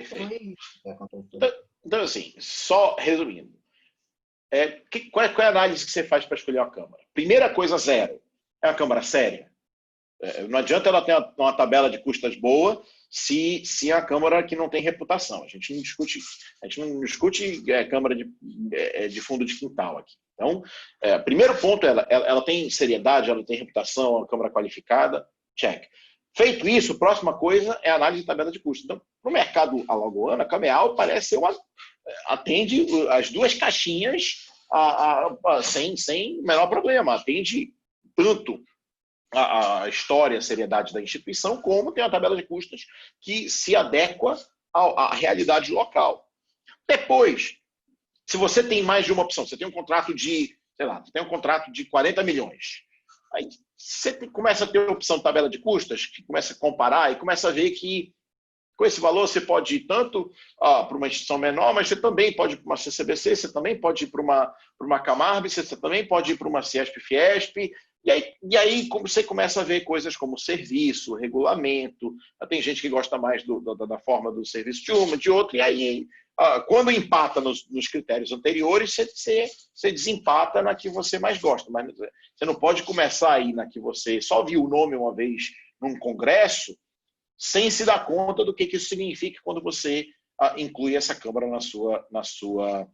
Foi isso que aconteceu. Então, assim, só resumindo, qual é a análise que você faz para escolher uma Câmara? Primeira coisa, zero. É uma Câmara séria? Não adianta ela ter uma tabela de custas boa se é a Câmara que não tem reputação. A gente não discute Câmara de fundo de quintal aqui. Então, primeiro ponto, ela tem seriedade, ela tem reputação, é uma Câmara qualificada, check. Feito isso, a próxima coisa é a análise de tabela de custos. Então, no mercado alagoano, a Cameal parece atende as duas caixinhas sem o menor problema. Atende tanto a história, a seriedade da instituição, como tem uma tabela de custos que se adequa à realidade local. Depois, se você tem mais de uma opção, você tem um contrato de, sei lá, você tem um contrato de 40 milhões. Aí você começa a ter a opção de tabela de custas, que começa a comparar e começa a ver que com esse valor você pode ir tanto para uma instituição menor, mas você também pode ir para uma CCBC, você também pode ir para uma Camarb, você também pode ir para uma Ciesp-Fiesp. E aí você começa a ver coisas como serviço, regulamento. Tem gente que gosta mais da forma do serviço de uma, de outra, e aí, quando empata nos critérios anteriores, você desempata na que você mais gosta. Mas você não pode começar aí na que você só viu o nome uma vez num congresso, sem se dar conta do que isso significa quando você inclui essa Câmara na sua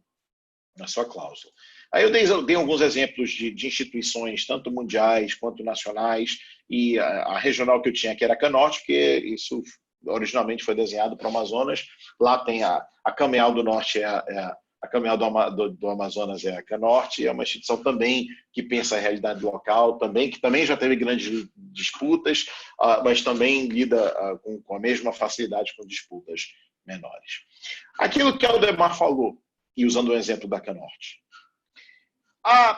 cláusula. Aí eu dei alguns exemplos de instituições, tanto mundiais quanto nacionais, e a regional que eu tinha aqui era a Canorte, porque isso originalmente foi desenhado para o Amazonas. Lá tem a Cameal do Norte, a Cameal do Amazonas é a Canorte, é uma instituição também que pensa a realidade local, que também já teve grandes disputas, mas também lida com a mesma facilidade com disputas menores. Aquilo que o Aldemar falou, e usando o exemplo da Canorte.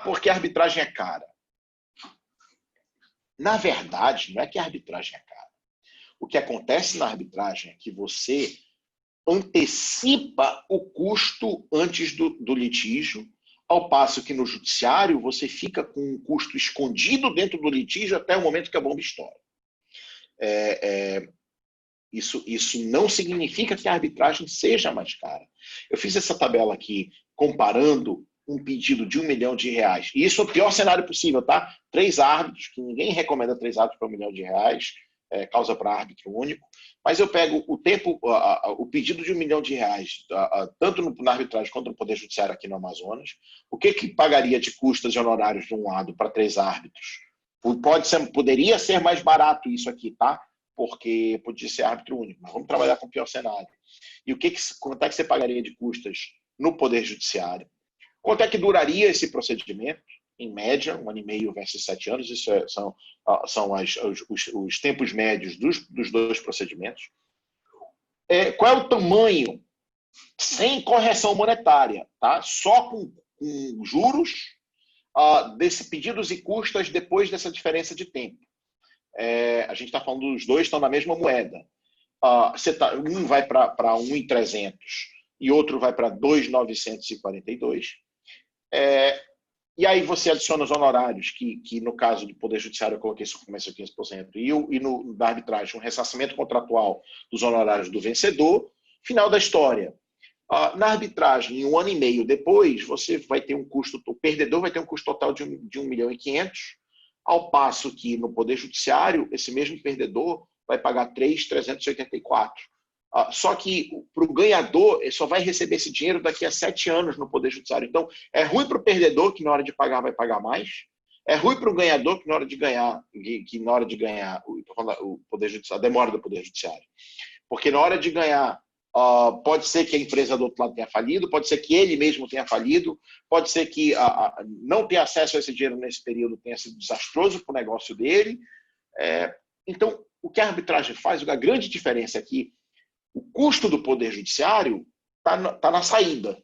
Porque a arbitragem é cara. Na verdade, não é que a arbitragem é cara. O que acontece na arbitragem é que você antecipa o custo antes do litígio, ao passo que no judiciário você fica com um custo escondido dentro do litígio até o momento que a bomba estoura. Isso não significa que a arbitragem seja mais cara. Eu fiz essa tabela aqui comparando um pedido de R$1 milhão. E isso é o pior cenário possível, tá? 3 árbitros, que ninguém recomenda 3 árbitros para R$1 milhão, causa para árbitro único. Mas eu pego o pedido de R$1 milhão, tanto na arbitragem quanto no Poder Judiciário aqui no Amazonas. O que pagaria de custas e honorários de um lado para 3 árbitros? Poderia ser mais barato isso aqui, tá? Porque podia ser árbitro único, mas vamos trabalhar com o pior cenário. E quanto é que você pagaria de custas no Poder Judiciário? Quanto é que duraria esse procedimento? Em média, 1 ano e meio versus 7 anos, isso são os tempos médios dos 2 procedimentos. Qual é o tamanho sem correção monetária, tá? Só com juros desse pedidos e custas depois dessa diferença de tempo. A gente está falando dos dois estão na mesma moeda. Um vai para 1.300 e outro vai para 2.942. E aí você adiciona os honorários, que no caso do Poder Judiciário eu coloquei começa 15%, e da arbitragem, um ressarcimento contratual dos honorários do vencedor. Final da história. Na arbitragem, em 1 ano e meio depois, você vai ter um custo, o perdedor vai ter um custo total de 1,5 milhão, ao passo que no Poder Judiciário, esse mesmo perdedor vai pagar 3.384. Só que para o ganhador, ele só vai receber esse dinheiro daqui a 7 anos no Poder Judiciário. Então, é ruim para o perdedor, que na hora de pagar vai pagar mais. É ruim para o ganhador, que na hora de ganhar, o Poder Judiciário, a demora do Poder Judiciário. Porque na hora de ganhar, pode ser que a empresa do outro lado tenha falido, pode ser que ele mesmo tenha falido, pode ser que não ter acesso a esse dinheiro nesse período tenha sido desastroso para o negócio dele. Então, o que a arbitragem faz, a grande diferença aqui, o custo do Poder Judiciário está na saída.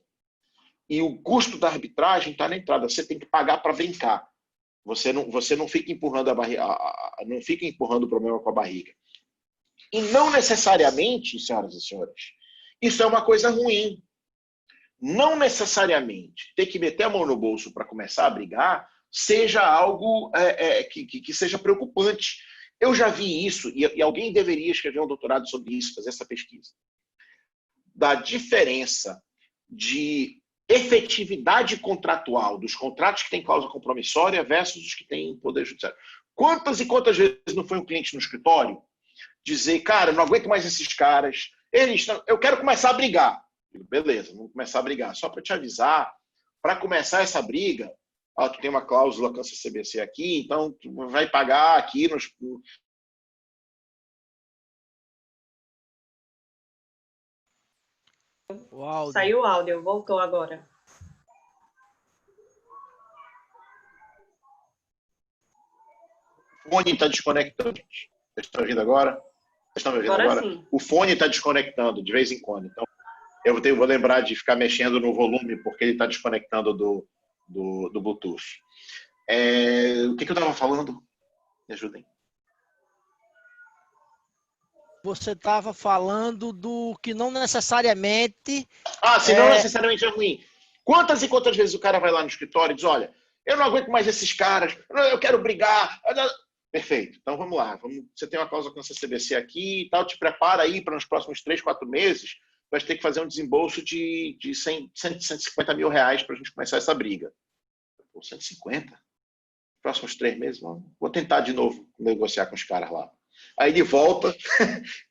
E o custo da arbitragem está na entrada. Você tem que pagar para brincar. Você não fica empurrando não fica empurrando o problema com a barriga. E não necessariamente, senhoras e senhores, isso é uma coisa ruim. Não necessariamente ter que meter a mão no bolso para começar a brigar seja algo que seja preocupante. Eu já vi isso, e alguém deveria escrever um doutorado sobre isso, fazer essa pesquisa, da diferença de efetividade contratual dos contratos que têm cláusula compromissória versus os que têm poder judiciário. Quantas e quantas vezes não foi um cliente no escritório dizer, cara, eu não aguento mais esses caras, eu quero começar a brigar. Beleza, vamos começar a brigar. Só para te avisar, para começar essa briga, tu tem uma cláusula com a CCBC aqui, então tu vai pagar aqui nos... Saiu o áudio, voltou agora. O fone está desconectando. Vocês estão ouvindo agora? Vocês estão me ouvindo agora? Sim. O fone está desconectando de vez em quando. Então, eu vou lembrar de ficar mexendo no volume, porque ele está desconectando do Bluetooth. O que eu estava falando? Me ajudem. Você estava falando do que não necessariamente... se não necessariamente é ruim. Quantas e quantas vezes o cara vai lá no escritório e diz, olha, eu não aguento mais esses caras, eu quero brigar. Perfeito. Então vamos lá. Você tem uma cláusula com a CCBC aqui e tal, te prepara aí para nos próximos 3, 4 meses, vai ter que fazer um desembolso de 150 mil reais para a gente começar essa briga. 150? Próximos 3 meses? Vou tentar de novo negociar com os caras lá. Aí ele volta,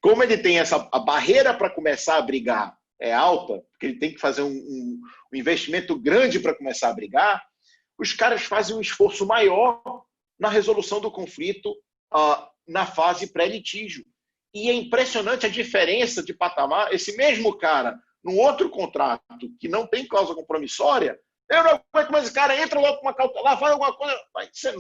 como ele tem a barreira para começar a brigar é alta, porque ele tem que fazer um investimento grande para começar a brigar, os caras fazem um esforço maior na resolução do conflito na fase pré-litígio. E é impressionante a diferença de patamar. Esse mesmo cara, num outro contrato que não tem cláusula compromissória, eu não aguento mais esse cara, entra logo com uma cautelar, faz alguma coisa, vai ser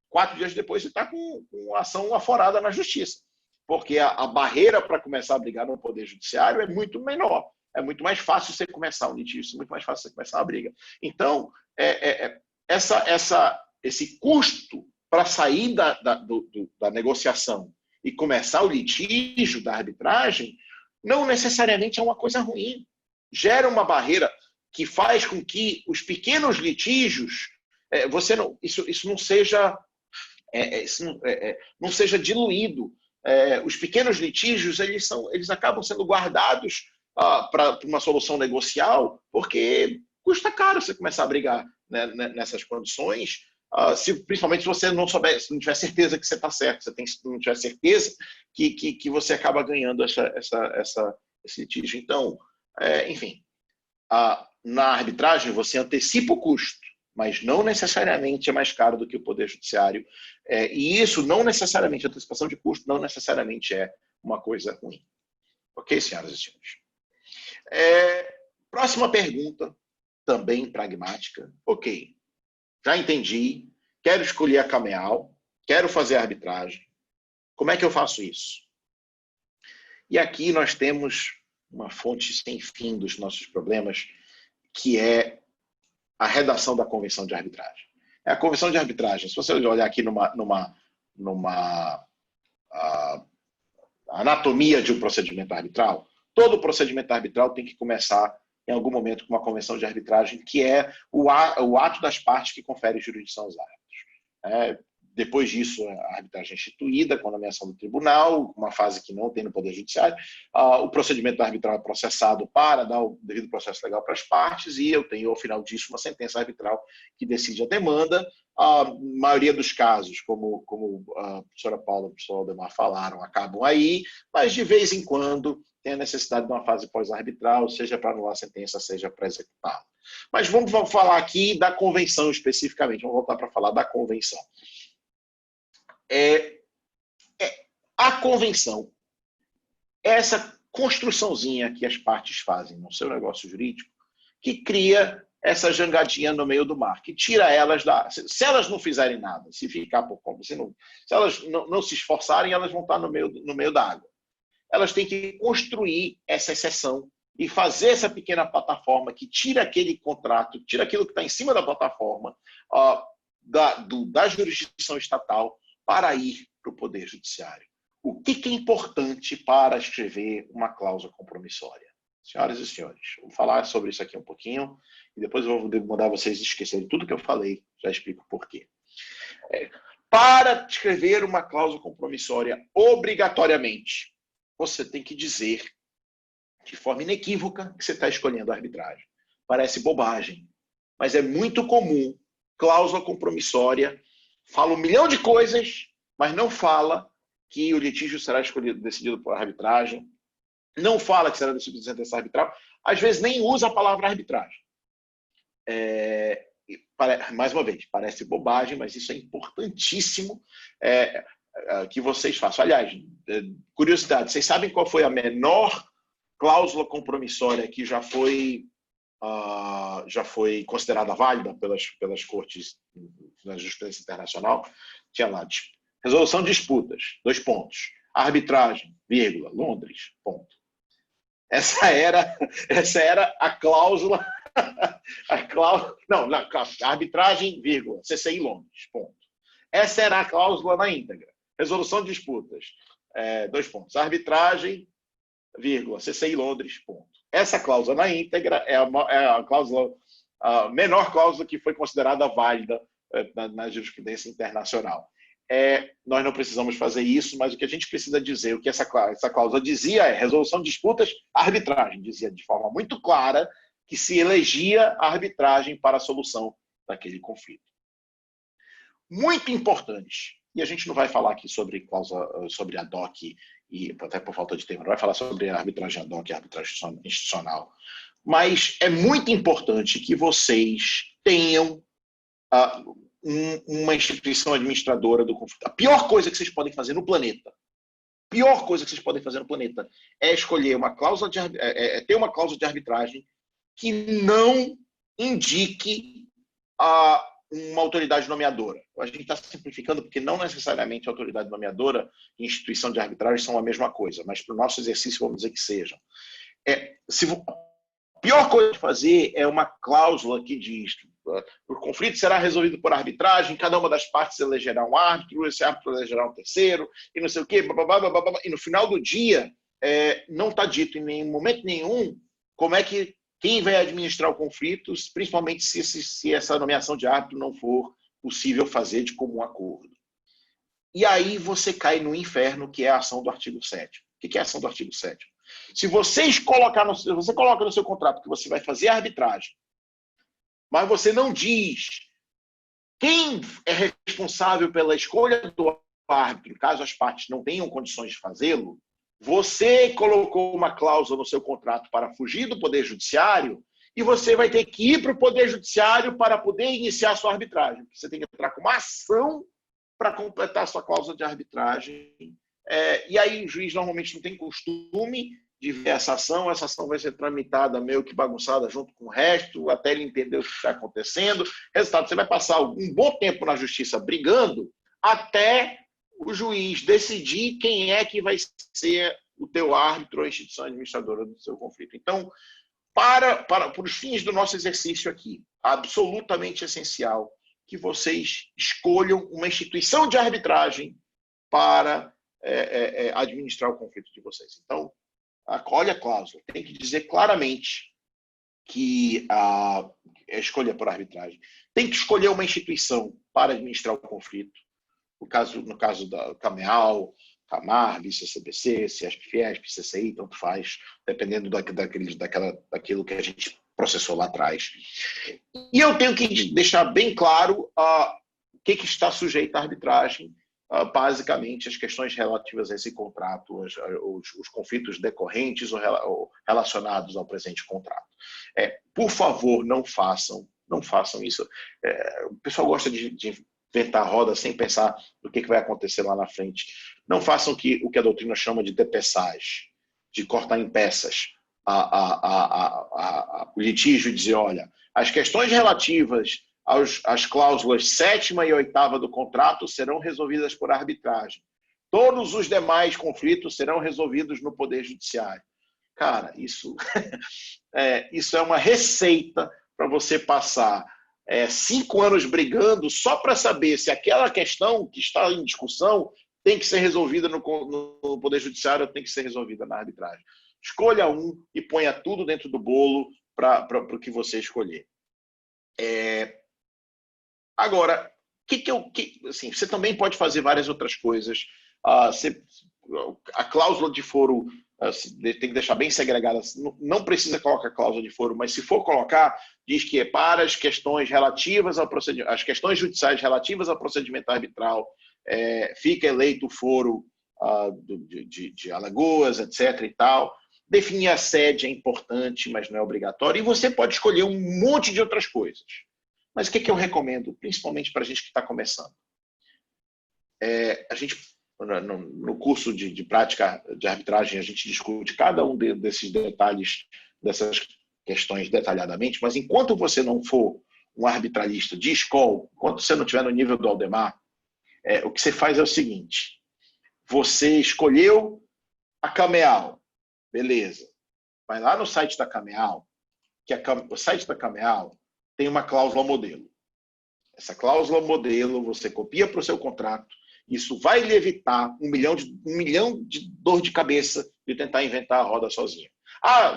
4 dias depois você está com ação aforada na justiça. Porque a barreira para começar a brigar no Poder Judiciário é muito menor. É muito mais fácil você começar um litígio, é muito mais fácil você começar uma briga. Então, esse custo para sair da negociação e começar o litígio da arbitragem não necessariamente é uma coisa ruim. Gera uma barreira que faz com que os pequenos litígios, isso não seja... não seja diluído. Os pequenos litígios eles acabam sendo guardados para uma solução negocial, porque custa caro você começar a brigar, né, nessas condições, principalmente se você não tiver certeza que você está certo, se não tiver certeza que você acaba ganhando esse litígio. Então, enfim, na arbitragem você antecipa o custo, mas não necessariamente é mais caro do que o Poder Judiciário. E isso não necessariamente, antecipação de custo, não necessariamente é uma coisa ruim. Ok, senhoras e senhores? Próxima pergunta, também pragmática. Ok, já entendi, quero escolher a Cameal, quero fazer a arbitragem. Como é que eu faço isso? E aqui nós temos uma fonte sem fim dos nossos problemas, que é a redação da convenção de arbitragem. A convenção de arbitragem, se você olhar aqui numa anatomia de um procedimento arbitral, todo procedimento arbitral tem que começar em algum momento com uma convenção de arbitragem, que é o ato das partes que confere jurisdição aos árbitros. Depois disso, a arbitragem é instituída com a nomeação do tribunal, uma fase que não tem no Poder Judiciário. O procedimento arbitral é processado para dar o devido processo legal para as partes, e eu tenho, ao final disso, uma sentença arbitral que decide a demanda. A maioria dos casos, como a professora Paula e o professor Aldemar falaram, acabam aí, mas de vez em quando tem a necessidade de uma fase pós-arbitral, seja para anular a sentença, seja para executá-la. Mas vamos falar aqui da convenção especificamente, vamos voltar para falar da convenção. A convenção, essa construçãozinha que as partes fazem no seu negócio jurídico, que cria essa jangadinha no meio do mar, que tira elas da... Se elas não fizerem nada, se ficar por conta, se elas não se esforçarem, elas vão estar no meio da água. Elas têm que construir essa exceção e fazer essa pequena plataforma que tira aquele contrato, tira aquilo que está em cima da plataforma da jurisdição estatal para ir para o Poder Judiciário. O que é importante para escrever uma cláusula compromissória? Senhoras e senhores, vou falar sobre isso aqui um pouquinho e depois eu vou mandar vocês esquecerem tudo que eu falei, já explico por quê. Para escrever uma cláusula compromissória obrigatoriamente, você tem que dizer de forma inequívoca que você está escolhendo a arbitragem. Parece bobagem, mas é muito comum. Cláusula compromissória fala um milhão de coisas, mas não fala que o litígio será decidido por arbitragem, não fala que será decidido por sentença arbitral, às vezes nem usa a palavra arbitragem. Mais uma vez, parece bobagem, mas isso é importantíssimo que vocês façam. Aliás, curiosidade, vocês sabem qual foi a menor cláusula compromissória que já foi considerada válida pelas cortes na justiça internacional? Tinha lá, resolução de disputas, 2 pontos. Arbitragem, vírgula, Londres, ponto. Essa era a cláusula, arbitragem, vírgula, CCI Londres, ponto. Essa era a cláusula na íntegra. Resolução de disputas, 2 pontos. Arbitragem, vírgula, CCI Londres, ponto. Essa cláusula na íntegra é a menor cláusula que foi considerada válida na jurisprudência internacional. Nós não precisamos fazer isso, mas o que a gente precisa dizer, o que essa cláusula dizia é resolução de disputas, arbitragem. Dizia de forma muito clara que se elegia a arbitragem para a solução daquele conflito. Muito importante, e a gente não vai falar aqui sobre ad hoc, e até por falta de tempo, não vai falar sobre a arbitragem ad hoc e a arbitragem institucional, mas é muito importante que vocês tenham uma instituição administradora do conflito. A pior coisa que vocês podem fazer no planeta, é escolher uma cláusula ter uma cláusula de arbitragem que não indique uma autoridade nomeadora. A gente está simplificando porque não necessariamente a autoridade nomeadora e instituição de arbitragem são a mesma coisa, mas para o nosso exercício vamos dizer que sejam. A pior coisa de fazer é uma cláusula que diz que o conflito será resolvido por arbitragem, cada uma das partes elegerá um árbitro, esse árbitro elegerá um terceiro, e não sei o quê, e no final do dia não está dito em momento nenhum como é que quem vai administrar o conflito, principalmente se essa nomeação de árbitro não for possível fazer de comum acordo. E aí você cai no inferno, que é a ação do artigo 7º. O que é a ação do artigo 7º? Se você coloca no seu contrato que você vai fazer arbitragem, mas você não diz quem é responsável pela escolha do árbitro, caso as partes não tenham condições de fazê-lo, você colocou uma cláusula no seu contrato para fugir do Poder Judiciário e você vai ter que ir para o Poder Judiciário para poder iniciar a sua arbitragem. Você tem que entrar com uma ação para completar a sua cláusula de arbitragem. E aí o juiz normalmente não tem costume de ver essa ação vai ser tramitada meio que bagunçada junto com o resto, até ele entender o que está acontecendo. Resultado, você vai passar um bom tempo na justiça brigando até o juiz decidir quem é que vai ser o teu árbitro ou a instituição administradora do seu conflito. Então, para os fins do nosso exercício aqui, absolutamente essencial que vocês escolham uma instituição de arbitragem para administrar o conflito de vocês. Então, olha a cláusula, tem que dizer claramente que a escolha por arbitragem. Tem que escolher uma instituição para administrar o conflito. No caso da CAMEAL, CAMARB, CCBC, CIESP-FIESP, CCI, tanto faz, dependendo daquilo que a gente processou lá atrás. E eu tenho que deixar bem claro o que está sujeito à arbitragem, basicamente as questões relativas a esse contrato, os conflitos decorrentes ou relacionados ao presente contrato. Por favor, não façam isso. O pessoal gosta de inventar a roda sem pensar no que vai acontecer lá na frente. Não façam o que a doutrina chama de depeçage, de cortar em peças o litígio e dizer, olha, as questões relativas às cláusulas 7ª e 8ª do contrato serão resolvidas por arbitragem. Todos os demais conflitos serão resolvidos no Poder Judiciário. Cara, isso é uma receita para você passar 5 anos brigando só para saber se aquela questão que está em discussão tem que ser resolvida no Poder Judiciário ou tem que ser resolvida na arbitragem. Escolha um e ponha tudo dentro do bolo para o que você escolher. Agora, assim, você também pode fazer várias outras coisas. A cláusula de foro tem que deixar bem segregada. Não precisa colocar cláusula de foro, mas se for colocar, diz que para as questões relativas ao procedimento, as questões judiciais relativas ao procedimento arbitral, fica eleito o foro de Alagoas, etc. e tal. Definir a sede é importante, mas não é obrigatório. E você pode escolher um monte de outras coisas. Mas o que eu recomendo, principalmente para a gente que está começando? A gente, no curso de prática de arbitragem, a gente discute cada um desses detalhes, dessas questões detalhadamente, mas enquanto você não for um arbitralista de escola, enquanto você não estiver no nível do Aldemar, o que você faz é o seguinte: você escolheu a CAMEAL, beleza. Vai lá no site da CAMEAL, o site da CAMEAL tem uma cláusula modelo. Essa cláusula modelo você copia para o seu contrato. Isso vai lhe evitar um milhão de dor de cabeça de tentar inventar a roda sozinho.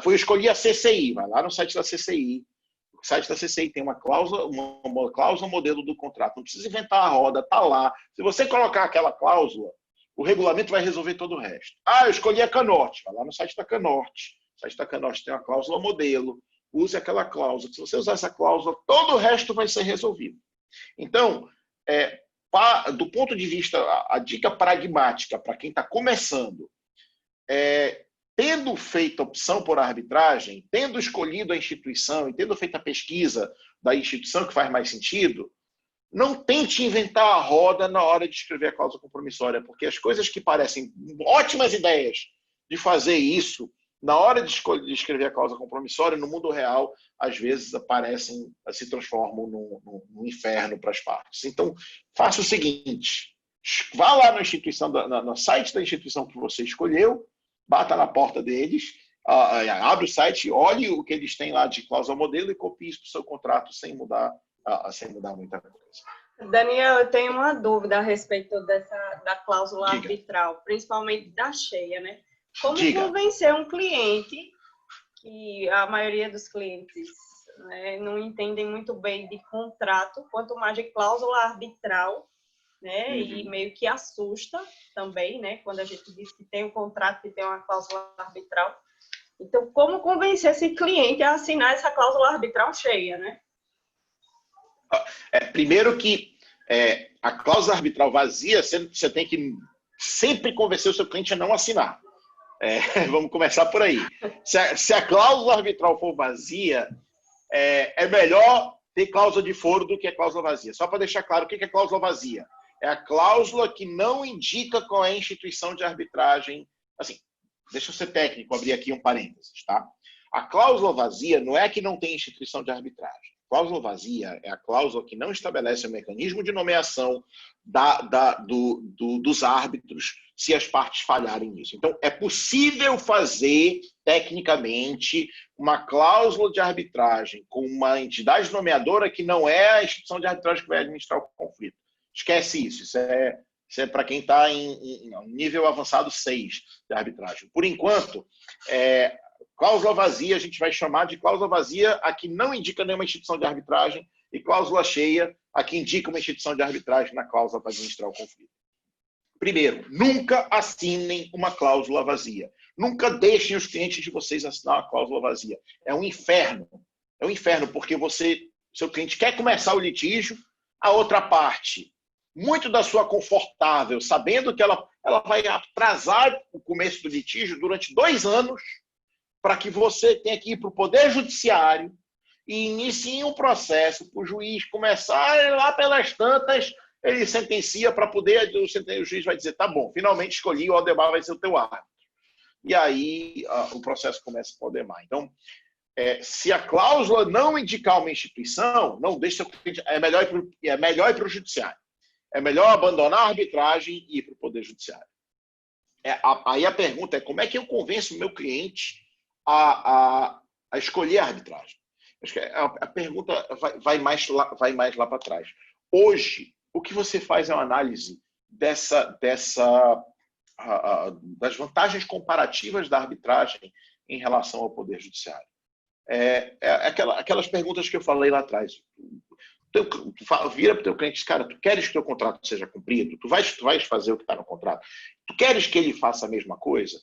Vou escolher a CCI. Vai lá no site da CCI. O site da CCI tem uma cláusula modelo do contrato. Não precisa inventar a roda, está lá. Se você colocar aquela cláusula, o regulamento vai resolver todo o resto. Eu escolhi a Canorte. Vai lá no site da Canorte. O site da Canorte tem uma cláusula modelo. Use aquela cláusula. Se você usar essa cláusula, todo o resto vai ser resolvido. Então, do ponto de vista, a dica pragmática para quem está começando, tendo feito a opção por arbitragem, tendo escolhido a instituição e tendo feito a pesquisa da instituição que faz mais sentido, não tente inventar a roda na hora de escrever a cláusula compromissória, porque as coisas que parecem ótimas ideias de fazer isso, na hora de escrever a cláusula compromissória, no mundo real, às vezes se transformam num inferno para as partes. Então, faça o seguinte: vá lá no site da instituição que você escolheu, bata na porta deles, abre o site, olhe o que eles têm lá de cláusula modelo e copie isso para o seu contrato sem mudar muita coisa. Daniel, eu tenho uma dúvida a respeito da cláusula arbitral, principalmente da cheia, né? Como convencer um cliente, que a maioria dos clientes, né, não entendem muito bem de contrato, quanto mais de cláusula arbitral, né? E meio que assusta também, né? Quando a gente diz que tem um contrato e tem uma cláusula arbitral. Então, como convencer esse cliente a assinar essa cláusula arbitral cheia, né? Primeiro que a cláusula arbitral vazia, você tem que sempre convencer o seu cliente a não assinar. Vamos começar por aí. Se a cláusula arbitral for vazia, é melhor ter cláusula de foro do que a cláusula vazia. Só para deixar claro, o que é cláusula vazia? É a cláusula que não indica qual é a instituição de arbitragem. Assim, deixa eu ser técnico, abrir aqui um parênteses, tá? A cláusula vazia não é que não tem instituição de arbitragem. cláusula vazia é a cláusula que não estabelece o mecanismo de nomeação dos árbitros se as partes falharem nisso. Então, é possível fazer, tecnicamente, uma cláusula de arbitragem com uma entidade nomeadora que não é a instituição de arbitragem que vai administrar o conflito. Esquece isso. Isso é para quem está em nível avançado 6 de arbitragem. Por enquanto, cláusula vazia, a gente vai chamar de cláusula vazia a que não indica nenhuma instituição de arbitragem e cláusula cheia a que indica uma instituição de arbitragem na cláusula para administrar o conflito. Primeiro, nunca assinem uma cláusula vazia. Nunca deixem os clientes de vocês assinar uma cláusula vazia. É um inferno. É um inferno porque seu cliente quer começar o litígio, a outra parte, muito da sua confortável, sabendo que ela vai atrasar o começo do litígio durante 2 anos, para que você tenha que ir para o Poder Judiciário e inicie um processo para o juiz começar lá pelas tantas, ele sentencia para poder, o juiz vai dizer, tá bom, finalmente escolhi, o Aldemar vai ser o teu árbitro. E aí o processo começa para o Aldemar. Então, se a cláusula não indicar uma instituição, não deixa o cliente, é melhor ir para o judiciário. É melhor abandonar a arbitragem e ir para o Poder Judiciário. Aí a pergunta é, como é que eu convenço o meu cliente a escolher a arbitragem? Acho que a pergunta vai mais lá para trás. Hoje, o que você faz é uma análise das vantagens comparativas da arbitragem em relação ao Poder Judiciário. Aquelas perguntas que eu falei lá atrás. Tu vira para o teu cliente e diz, cara, tu queres que o teu contrato seja cumprido? Tu vais fazer o que está no contrato? Tu queres que ele faça a mesma coisa?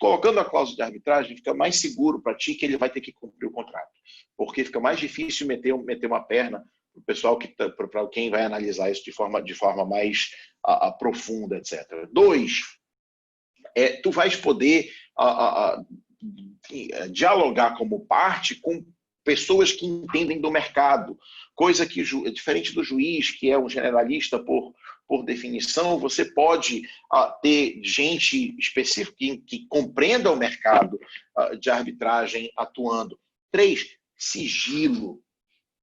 Colocando a cláusula de arbitragem, fica mais seguro para ti que ele vai ter que cumprir o contrato. Porque fica mais difícil meter uma perna para o pessoal, para quem vai analisar isso de forma mais profunda, etc. 2, tu vais poder dialogar como parte com pessoas que entendem do mercado, coisa que, diferente do juiz, que é um generalista por definição, você pode ter gente específica que compreenda o mercado de arbitragem atuando. 3, sigilo.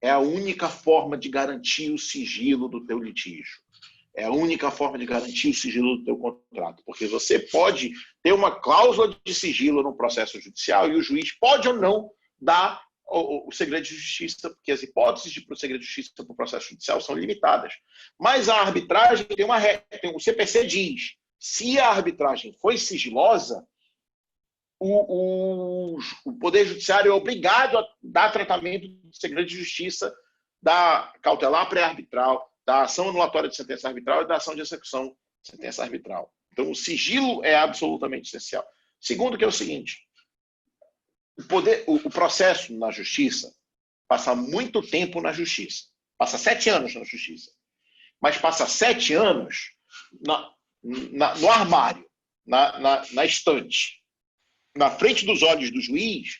É a única forma de garantir o sigilo do teu litígio. É a única forma de garantir o sigilo do teu contrato, porque você pode ter uma cláusula de sigilo no processo judicial e o juiz pode ou não dar o segredo de justiça, porque as hipóteses de segredo de justiça para o processo judicial são limitadas. Mas a arbitragem tem uma regra, o CPC diz, se a arbitragem foi sigilosa, o Poder Judiciário é obrigado a dar tratamento de segredo de justiça da cautelar pré-arbitral, da ação anulatória de sentença arbitral e da ação de execução de sentença arbitral. Então, o sigilo é absolutamente essencial. Segundo, que é o seguinte, o processo na justiça passa muito tempo na justiça. Passa 7 anos na justiça. Mas passa 7 anos no armário, na estante. Na frente dos olhos do juiz,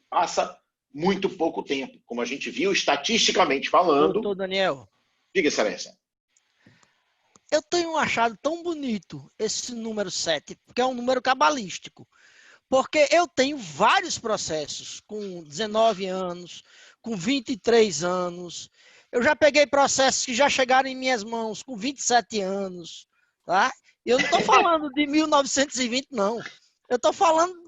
passa muito pouco tempo. Como a gente viu, estatisticamente falando... Doutor Daniel. Diga, excelência. Eu tenho achado tão bonito esse número 7, porque é um número cabalístico. Porque eu tenho vários processos com 19 anos, com 23 anos. Eu já peguei processos que já chegaram em minhas mãos com 27 anos. Tá? E eu não estou falando de 1920, não. Eu estou falando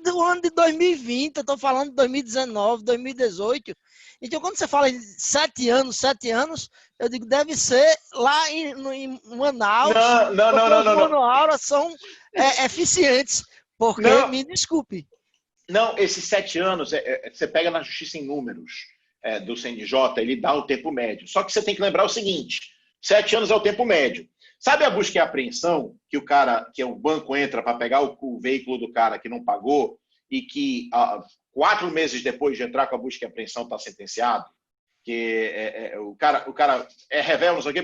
do ano de 2020, eu estou falando de 2019, 2018. Então, quando você fala em 7 anos, eu digo, deve ser lá em Manaus. Não. Manaus são eficientes. Porque, me desculpe. Não, esses 7 anos, você pega na justiça em números do CNJ, ele dá o tempo médio. Só que você tem que lembrar o seguinte, 7 anos é o tempo médio. Sabe a busca e apreensão que o banco entra para pegar o veículo do cara que não pagou e que 4 meses depois de entrar com a busca e apreensão está sentenciado? Que o cara é revel, não sei o quê.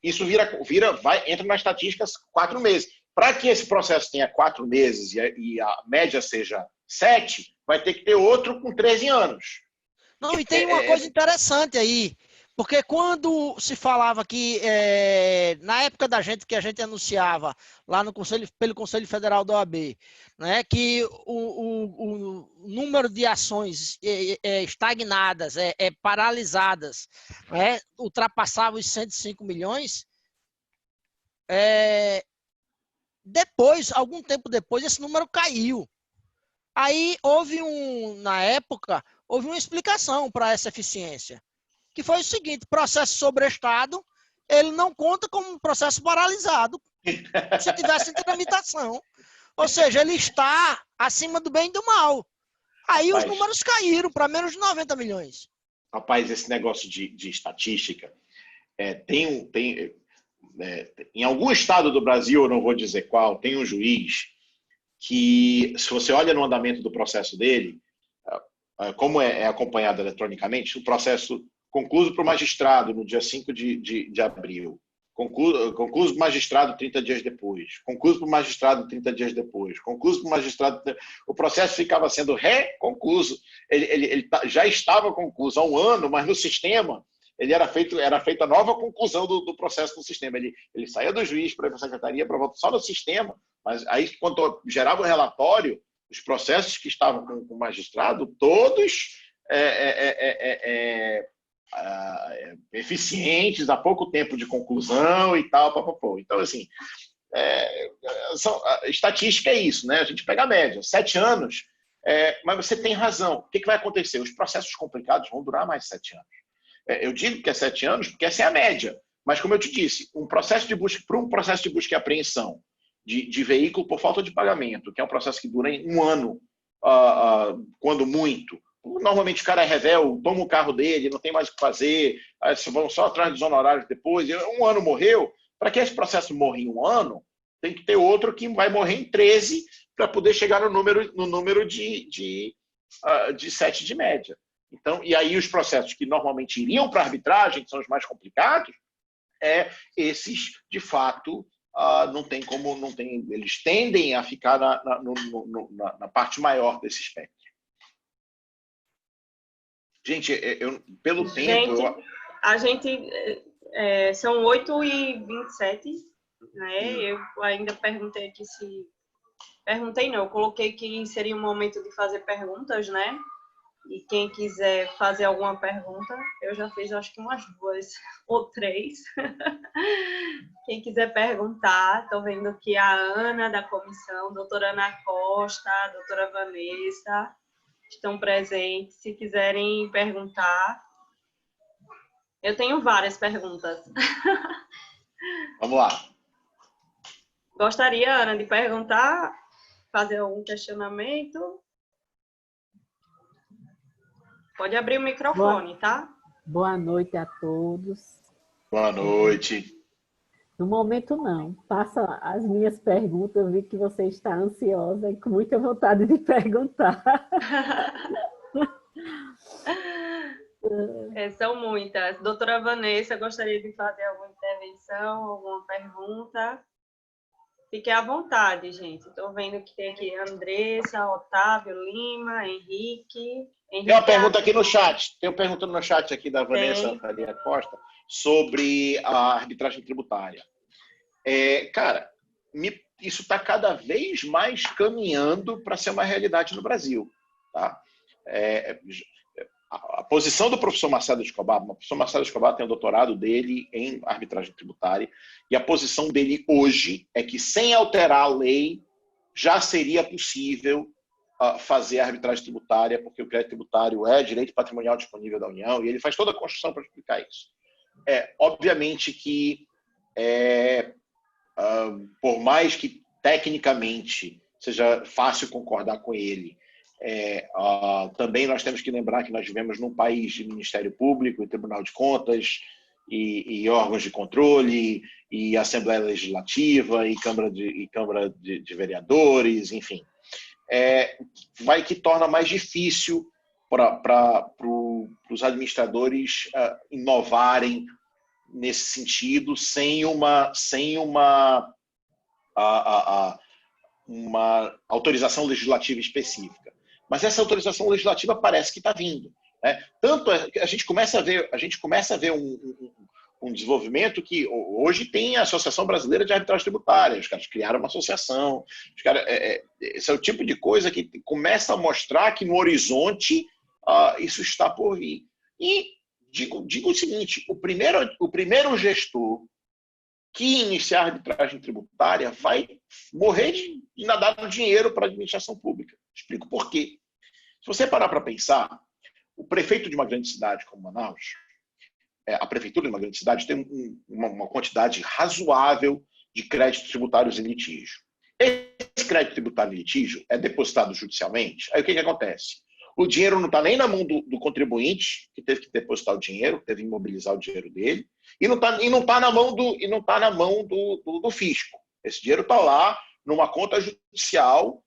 Isso entra nas estatísticas 4 meses. Para que esse processo tenha 4 meses e a média seja 7, vai ter que ter outro com 13 anos. Não, e tem uma coisa interessante aí. Porque quando se falava que, na época que a gente anunciava lá no pelo Conselho Federal da OAB, né, que o número de ações estagnadas, paralisadas, né, ultrapassava os 105 milhões, depois, algum tempo depois, esse número caiu. Aí na época, houve uma explicação para essa eficiência, que foi o seguinte: processo sobrestado, ele não conta como um processo paralisado, se tivesse em tramitação. Ou seja, ele está acima do bem e do mal. Aí os números caíram para menos de 90 milhões. Rapaz, esse negócio de estatística, em algum estado do Brasil, eu não vou dizer qual, tem um juiz que, se você olha no andamento do processo dele, como é acompanhado eletronicamente, o processo concluído para o magistrado no dia 5 de abril, concluído para o magistrado 30 dias depois, concluído para o magistrado 30 dias depois, concluído para o magistrado... O processo ficava sendo reconcluso. Ele já estava concluído há um ano, mas no sistema era feita a nova conclusão do processo no sistema. Ele saía do juiz para ir para a secretaria para voltar só no sistema, mas aí, quando gerava o relatório, os processos que estavam com o magistrado, todos eficientes, há pouco tempo de conclusão e tal, papapô. Então, assim, estatística é isso, né? A gente pega a média, 7 anos, mas você tem razão. O que vai acontecer? Os processos complicados vão durar mais 7 anos. Eu digo que é 7 anos porque essa é a média. Mas, como eu te disse, para um processo de busca e apreensão de veículo por falta de pagamento, que é um processo que dura em um ano, quando muito, normalmente o cara é revel, toma o carro dele, não tem mais o que fazer, vão só atrás dos honorários depois, um ano morreu. Para que esse processo morra em um ano, tem que ter outro que vai morrer em 13 para poder chegar no número de 7 de média. Então, e aí os processos que normalmente iriam para a arbitragem, que são os mais complicados, esses, de fato, eles tendem a ficar na parte maior desse espectro. Gente, pelo tempo... A gente... são 8h27, né? Eu ainda perguntei aqui se... Perguntei não, eu coloquei que seria um momento de fazer perguntas, né? E quem quiser fazer alguma pergunta, eu já fiz acho que umas 2 ou 3. Quem quiser perguntar, estou vendo aqui a Ana da comissão, a doutora Ana Costa, a doutora Vanessa, estão presentes. Se quiserem perguntar, eu tenho várias perguntas. Vamos lá. Gostaria, Ana, de perguntar, fazer algum questionamento? Pode abrir o microfone, tá? Boa noite a todos. Boa noite. No momento, não. Faça as minhas perguntas. Eu vi que você está ansiosa e com muita vontade de perguntar. São muitas. Doutora Vanessa, gostaria de fazer alguma intervenção, alguma pergunta? Fique à vontade, gente. Estou vendo que tem aqui Andressa, Otávio, Lima, Henrique. Tem uma pergunta aqui no chat. Tem uma pergunta no chat aqui da Vanessa Faria Costa sobre a arbitragem tributária. Cara, isso está cada vez mais caminhando para ser uma realidade no Brasil. Tá? A posição do professor Marcelo Escobar, o professor Marcelo Escobar tem o doutorado dele em arbitragem tributária, e a posição dele hoje é que, sem alterar a lei, já seria possível fazer a arbitragem tributária, porque o crédito tributário é direito patrimonial disponível da União, e ele faz toda a construção para explicar isso. Obviamente que, por mais que tecnicamente seja fácil concordar com ele, também nós temos que lembrar que nós vivemos num país de Ministério Público e Tribunal de Contas e órgãos de controle e Assembleia Legislativa e Câmara de Vereadores, enfim. Que torna mais difícil para os administradores inovarem nesse sentido sem uma autorização legislativa específica. Mas essa autorização legislativa parece que está vindo. né? Tanto que a gente começa a ver um desenvolvimento que hoje tem a Associação Brasileira de Arbitragem Tributária, os caras criaram uma associação, esse é o tipo de coisa que começa a mostrar que no horizonte isso está por vir. E digo o seguinte, o primeiro gestor que iniciar a arbitragem tributária vai morrer de nadar no dinheiro para a administração pública. Explico por quê. Se você parar para pensar, o prefeito de uma grande cidade como Manaus, a prefeitura de uma grande cidade tem uma quantidade razoável de créditos tributários em litígio. Esse crédito tributário em litígio é depositado judicialmente. Aí o que acontece? O dinheiro não está nem na mão do contribuinte, que teve que depositar o dinheiro, teve que imobilizar o dinheiro dele, e não tá na mão do fisco. Esse dinheiro está lá numa conta judicial,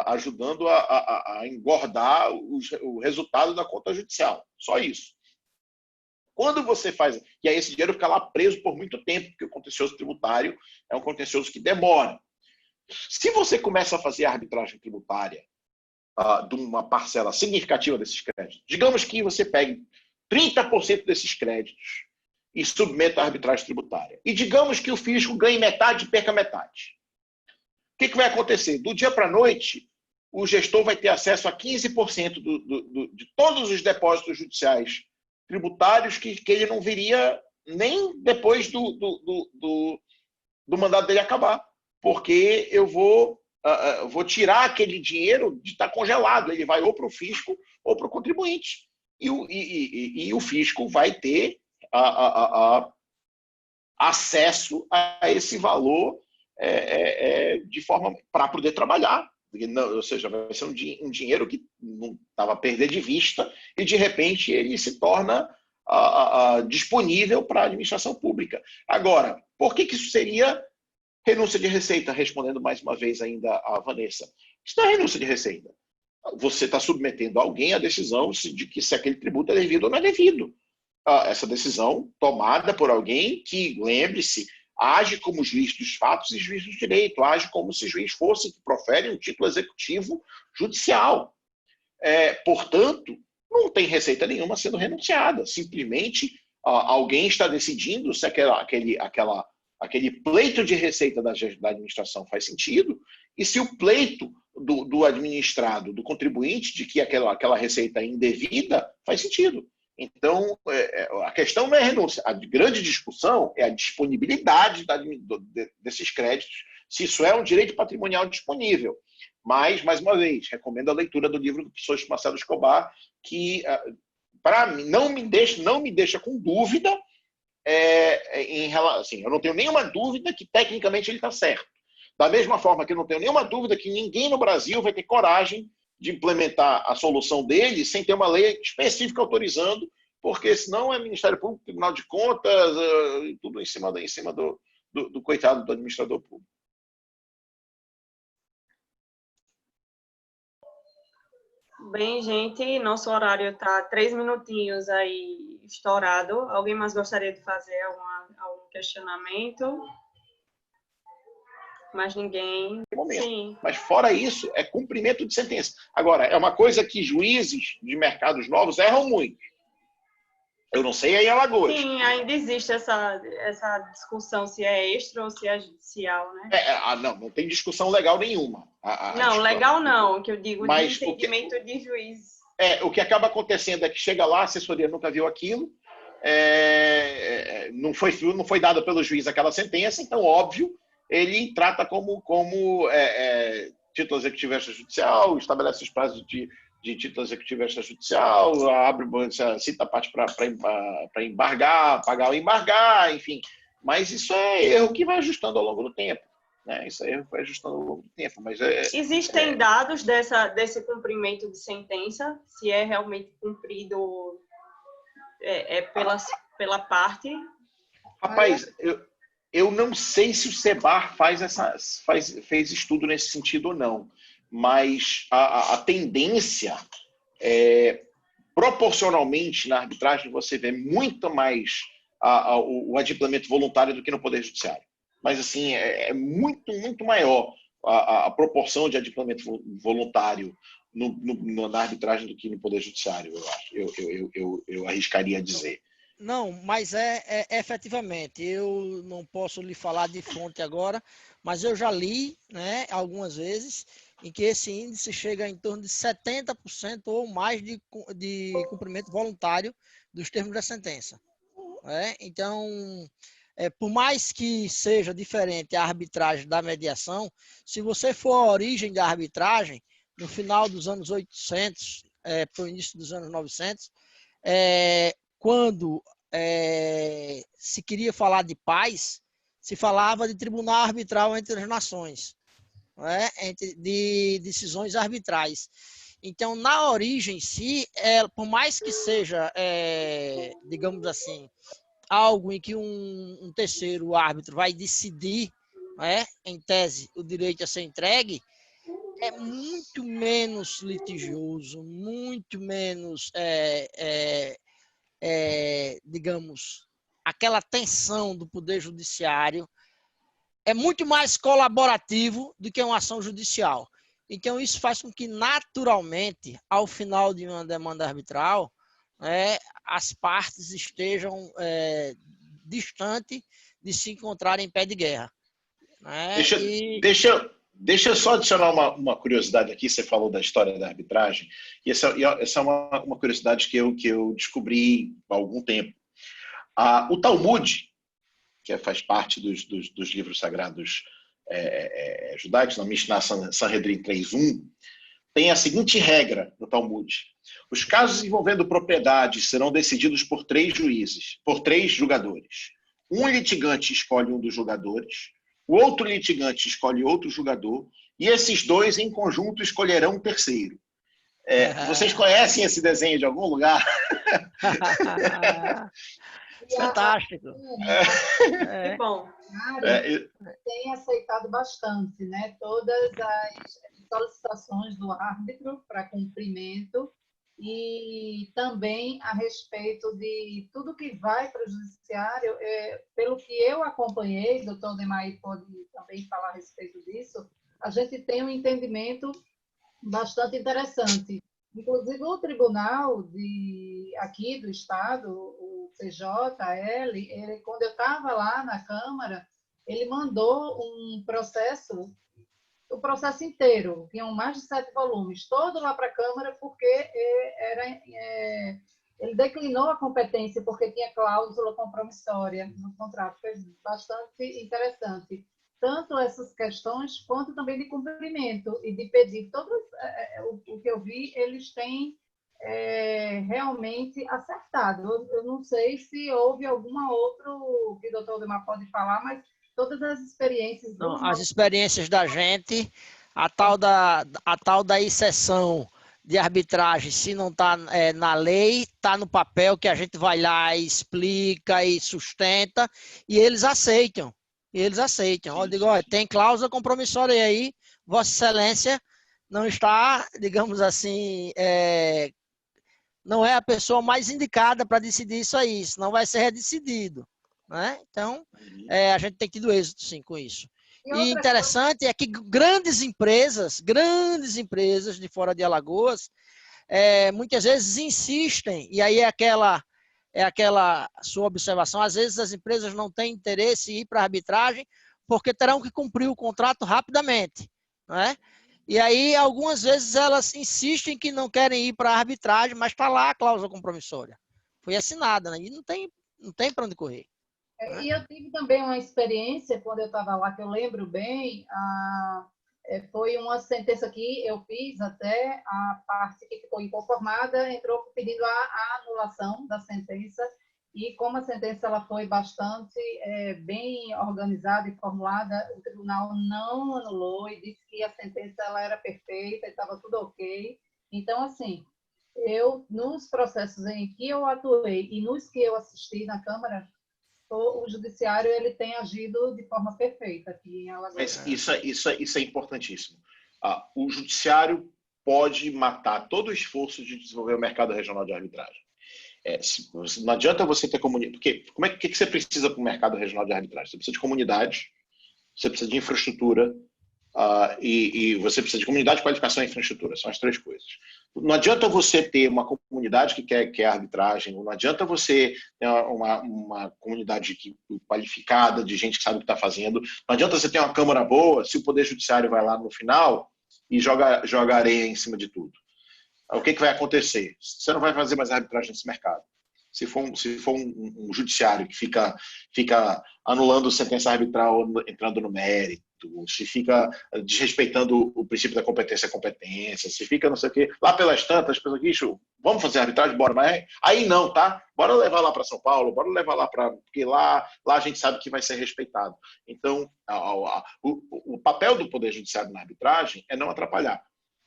ajudando a engordar o resultado da conta judicial. Só isso. Quando você faz... E aí esse dinheiro fica lá preso por muito tempo, porque o contencioso tributário é um contencioso que demora. Se você começa a fazer a arbitragem tributária de uma parcela significativa desses créditos, digamos que você pegue 30% desses créditos e submeta à arbitragem tributária, e digamos que o fisco ganhe metade e perca metade. O que vai acontecer? Do dia para a noite, o gestor vai ter acesso a 15% de todos os depósitos judiciais tributários que ele não viria nem depois do mandato dele acabar. Porque eu vou tirar aquele dinheiro de estar congelado. Ele vai ou para o fisco ou para o contribuinte. E o fisco vai ter acesso a esse valor de forma para poder trabalhar. Ou seja, vai ser um dinheiro que não estava a perder de vista e, de repente, ele se torna disponível para a administração pública. Agora, por que isso seria renúncia de receita? Respondendo mais uma vez ainda a Vanessa. Isso não é renúncia de receita. Você está submetendo alguém à decisão de que se aquele tributo é devido ou não é devido. Essa decisão tomada por alguém que, lembre-se, age como juiz dos fatos e juiz do direito, age como se juiz fosse que profere um título executivo judicial. Portanto, não tem receita nenhuma sendo renunciada. Simplesmente alguém está decidindo se aquele pleito de receita da administração faz sentido, e se o pleito do administrado, do contribuinte, de que aquela receita é indevida, faz sentido. Então, a questão não é renúncia. A grande discussão é a disponibilidade desses créditos, se isso é um direito patrimonial disponível. Mas, mais uma vez, recomendo a leitura do livro do professor Marcelo Escobar, que, para mim, não me deixa com dúvida assim, eu não tenho nenhuma dúvida que tecnicamente ele está certo. Da mesma forma que eu não tenho nenhuma dúvida que ninguém no Brasil vai ter coragem de implementar a solução dele sem ter uma lei específica autorizando, porque senão é Ministério Público, Tribunal de Contas, tudo em cima do coitado do administrador público. Bem, gente, nosso horário está 3 minutinhos aí estourado. Alguém mais gostaria de fazer algum questionamento? Mas ninguém. Sim. Mas fora isso, é cumprimento de sentença. Agora, é uma coisa que juízes de mercados novos erram muito. Eu não sei aí em Alagoas. Sim, ainda existe essa discussão se é extra ou se é judicial, né? Não tem discussão legal nenhuma. Não, legal não, que eu digo de entendimento de juiz. O que acaba acontecendo é que chega lá, a assessoria nunca viu aquilo, não foi dada pelo juiz aquela sentença, então, óbvio, ele trata como título executivo extrajudicial, estabelece os prazos de título executivo extrajudicial, cita a parte para embargar, pagar ou embargar, enfim. Mas isso é erro que vai ajustando ao longo do tempo. Né? Isso é erro que vai ajustando ao longo do tempo. Mas existem dados desse cumprimento de sentença, se é realmente cumprido pela parte? Rapaz, eu não sei se o SEBAR fez estudo nesse sentido ou não, mas a tendência proporcionalmente na arbitragem você vê muito mais o adimplemento voluntário do que no Poder Judiciário. Mas assim, é muito, muito maior a proporção de adimplemento voluntário na arbitragem do que no Poder Judiciário, eu acho. Eu arriscaria dizer. Não, mas efetivamente, eu não posso lhe falar de fonte agora, mas eu já li, né, algumas vezes, em que esse índice chega em torno de 70% ou mais de cumprimento voluntário dos termos da sentença. Né? Então, por mais que seja diferente a arbitragem da mediação, se você for a origem da arbitragem, no final dos anos 800, para o início dos anos 900, quando se queria falar de paz, se falava de tribunal arbitral entre as nações, né? De decisões arbitrais. Então, na origem em si, por mais que seja, digamos assim, algo em que um terceiro árbitro vai decidir, né, em tese, o direito a ser entregue, é muito menos litigioso, muito menos, digamos, aquela tensão do Poder Judiciário, é muito mais colaborativo do que uma ação judicial. Então, isso faz com que, naturalmente, ao final de uma demanda arbitral, as partes estejam distantes de se encontrarem em pé de guerra. Né? Deixa eu só adicionar uma curiosidade aqui. Você falou da história da arbitragem, e essa é uma curiosidade que eu descobri há algum tempo. O Talmud, que faz parte dos livros sagrados judaicos, na Mishnah Sanhedrin 3.1, tem a seguinte regra no Talmud: os casos envolvendo propriedades serão decididos por 3 juízes, por 3 julgadores. Um litigante escolhe um dos julgadores, o outro litigante escolhe outro julgador, e esses 2, em conjunto, escolherão um terceiro. Vocês conhecem esse desenho de algum lugar? Fantástico. Que bom. Tem aceitado bastante, né, todas as solicitações do árbitro para cumprimento, e também a respeito de tudo que vai para o judiciário. Pelo que eu acompanhei, o doutor Demair pode também falar a respeito disso, a gente tem um entendimento bastante interessante. Inclusive, o tribunal aqui do Estado, o CJL, quando eu estava lá na Câmara, ele mandou um processo, o processo inteiro, tinham mais de 7 volumes, todo lá para a Câmara, porque ele declinou a competência, porque tinha cláusula compromissória no contrato. Foi bastante interessante. Tanto essas questões, quanto também de cumprimento e de pedido. O que eu vi, eles têm realmente acertado. Eu não sei se houve alguma outra que o doutor Odemar pode falar, mas todas as experiências... Não, as experiências da gente, a tal da exceção de arbitragem, se não está na lei, está no papel, que a gente vai lá e explica e sustenta, e eles aceitam. Eu digo, olha, tem cláusula compromissória aí, Vossa Excelência não está, digamos assim, não é a pessoa mais indicada para decidir isso aí, senão vai ser redecidido. Né? Então, a gente tem tido êxito, sim, com isso. E interessante é que grandes empresas de fora de Alagoas, muitas vezes insistem, e aí é aquela sua observação, às vezes as empresas não têm interesse em ir para a arbitragem porque terão que cumprir o contrato rapidamente. Né? E aí, algumas vezes, elas insistem que não querem ir para a arbitragem, mas está lá a cláusula compromissória. Foi assinada, né? E não tem para onde correr. E eu tive também uma experiência, quando eu estava lá, que eu lembro bem, foi uma sentença que eu fiz, até a parte que ficou inconformada entrou pedindo a anulação da sentença, e como a sentença ela foi bastante bem organizada e formulada, o tribunal não anulou e disse que a sentença ela era perfeita, estava tudo ok. Então, assim, nos processos em que eu atuei e nos que eu assisti na Câmara, o judiciário ele tem agido de forma perfeita aqui em Alagoas. Mas isso é importantíssimo. O judiciário pode matar todo o esforço de desenvolver o mercado regional de arbitragem. Não adianta você ter comunidade, porque o que você precisa para o mercado regional de arbitragem? Você precisa de comunidade, você precisa de infraestrutura, e você precisa de comunidade, qualificação e infraestrutura. São as 3 coisas. Não adianta você ter uma comunidade que quer arbitragem, não adianta você ter uma comunidade qualificada, de gente que sabe o que está fazendo, não adianta você ter uma Câmara boa se o Poder Judiciário vai lá no final e joga areia em cima de tudo. O que vai acontecer? Você não vai fazer mais arbitragem nesse mercado. Se for um judiciário que fica anulando sentença arbitral, entrando no mérito, se fica desrespeitando o princípio da competência, se fica não sei o quê, lá pelas tantas, pessoas aqui, vamos fazer arbitragem, bora, mas aí não, tá? Bora levar lá para São Paulo, bora levar lá para... Porque lá a gente sabe que vai ser respeitado. Então, o papel do Poder Judiciário na arbitragem é não atrapalhar,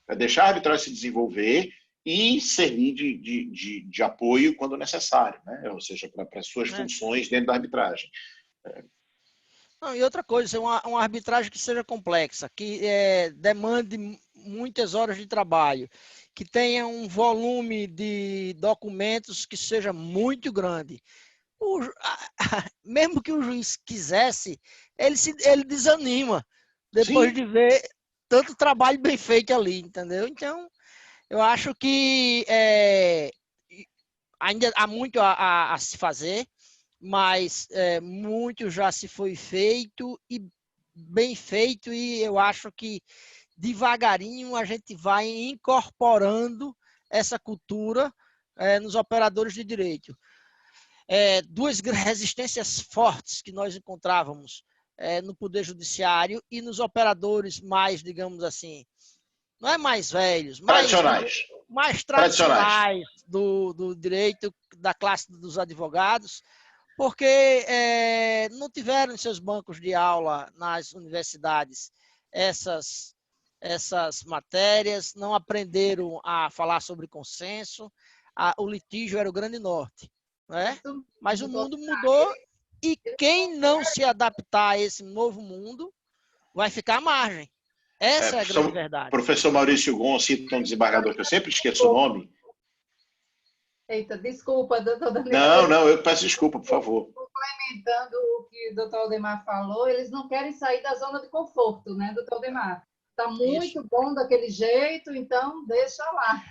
é deixar a arbitragem se desenvolver e servir de apoio quando necessário, né? Ou seja, para as suas funções dentro da arbitragem. Não, e outra coisa, uma arbitragem que seja complexa, que demande muitas horas de trabalho, que tenha um volume de documentos que seja muito grande. Mesmo que o juiz quisesse, ele desanima depois de ver tanto trabalho bem feito ali, entendeu? Então, eu acho que ainda há muito a se fazer, mas muito já se foi feito e bem feito, e eu acho que devagarinho a gente vai incorporando essa cultura nos operadores de direito. 2 resistências fortes que nós encontrávamos no Poder Judiciário e nos operadores mais, digamos assim, não é mais velhos, mais tradicionais do direito, da classe dos advogados, porque não tiveram em seus bancos de aula nas universidades essas matérias, não aprenderam a falar sobre consenso, o litígio era o grande norte, né? Mas o mundo mudou e quem não se adaptar a esse novo mundo vai ficar à margem. Essa é a grande verdade. Professor Maurício Gon cita um desembargador que eu sempre esqueço o nome. Eita, desculpa, doutor Daniel. Não, eu peço desculpa, por favor. Complementando o que o doutor Aldemar falou, eles não querem sair da zona de conforto, né, doutor Aldemar? Está muito bom daquele jeito, então deixa lá.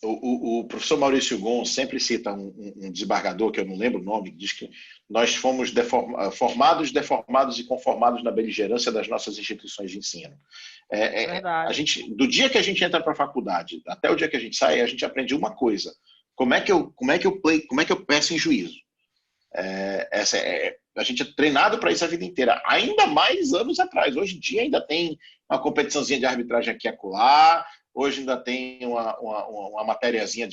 O professor Maurício Gon sempre cita um desembargador, que eu não lembro o nome, que diz que nós fomos formados, deformados e conformados na beligerância das nossas instituições de ensino. Do dia que a gente entra para a faculdade até o dia que a gente sai, a gente aprende uma coisa: como é que eu peço em juízo. A gente é treinado para isso a vida inteira, ainda mais anos atrás. Hoje em dia ainda tem uma competiçãozinha de arbitragem aqui e acolá, hoje ainda tem uma matériazinha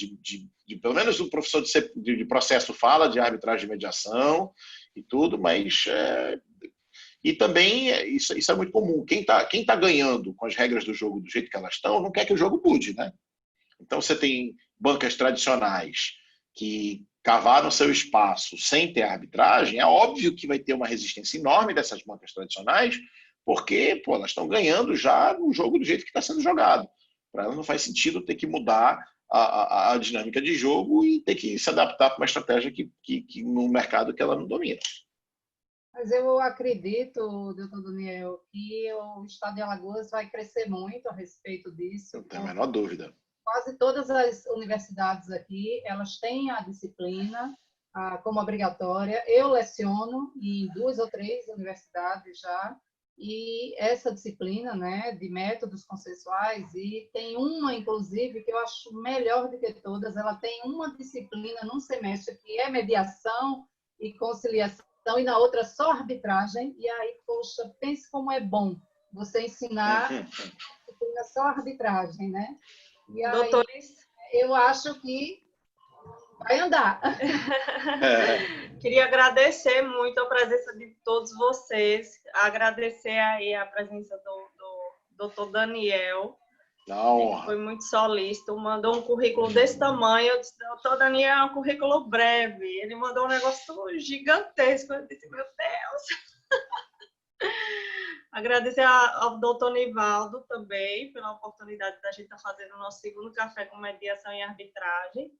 pelo menos o professor de processo fala de arbitragem de mediação e tudo, mas e também isso é muito comum. Quem tá ganhando com as regras do jogo do jeito que elas estão, não quer que o jogo mude, né? Então você tem bancas tradicionais que cavaram seu espaço sem ter arbitragem, é óbvio que vai ter uma resistência enorme dessas bancas tradicionais, porque elas estão ganhando já no jogo do jeito que está sendo jogado. Para elas não faz sentido ter que mudar a dinâmica de jogo e ter que se adaptar para uma estratégia que no mercado que ela não domina. Mas eu acredito, doutor Daniel, que o estado de Alagoas vai crescer muito a respeito disso. Não tem a menor dúvida. Quase todas as universidades aqui, elas têm a disciplina como obrigatória. Eu leciono em 2 ou 3 universidades já, e essa disciplina, né, de métodos consensuais, e tem uma, inclusive, que eu acho melhor do que todas, ela tem uma disciplina num semestre que é mediação e conciliação, e na outra só arbitragem, e aí, poxa, pense como é bom você ensinar disciplina só arbitragem, né? E aí, doutores, eu acho que vai andar. Queria agradecer muito a presença de todos vocês, agradecer aí a presença do doutor Daniel, que foi muito solícito, mandou um currículo desse tamanho. Eu disse: doutor Daniel, é um currículo breve. Ele mandou um negócio gigantesco. Eu disse: meu Deus! Agradecer ao doutor Nivaldo também pela oportunidade da gente estar fazendo o nosso segundo café com mediação e arbitragem,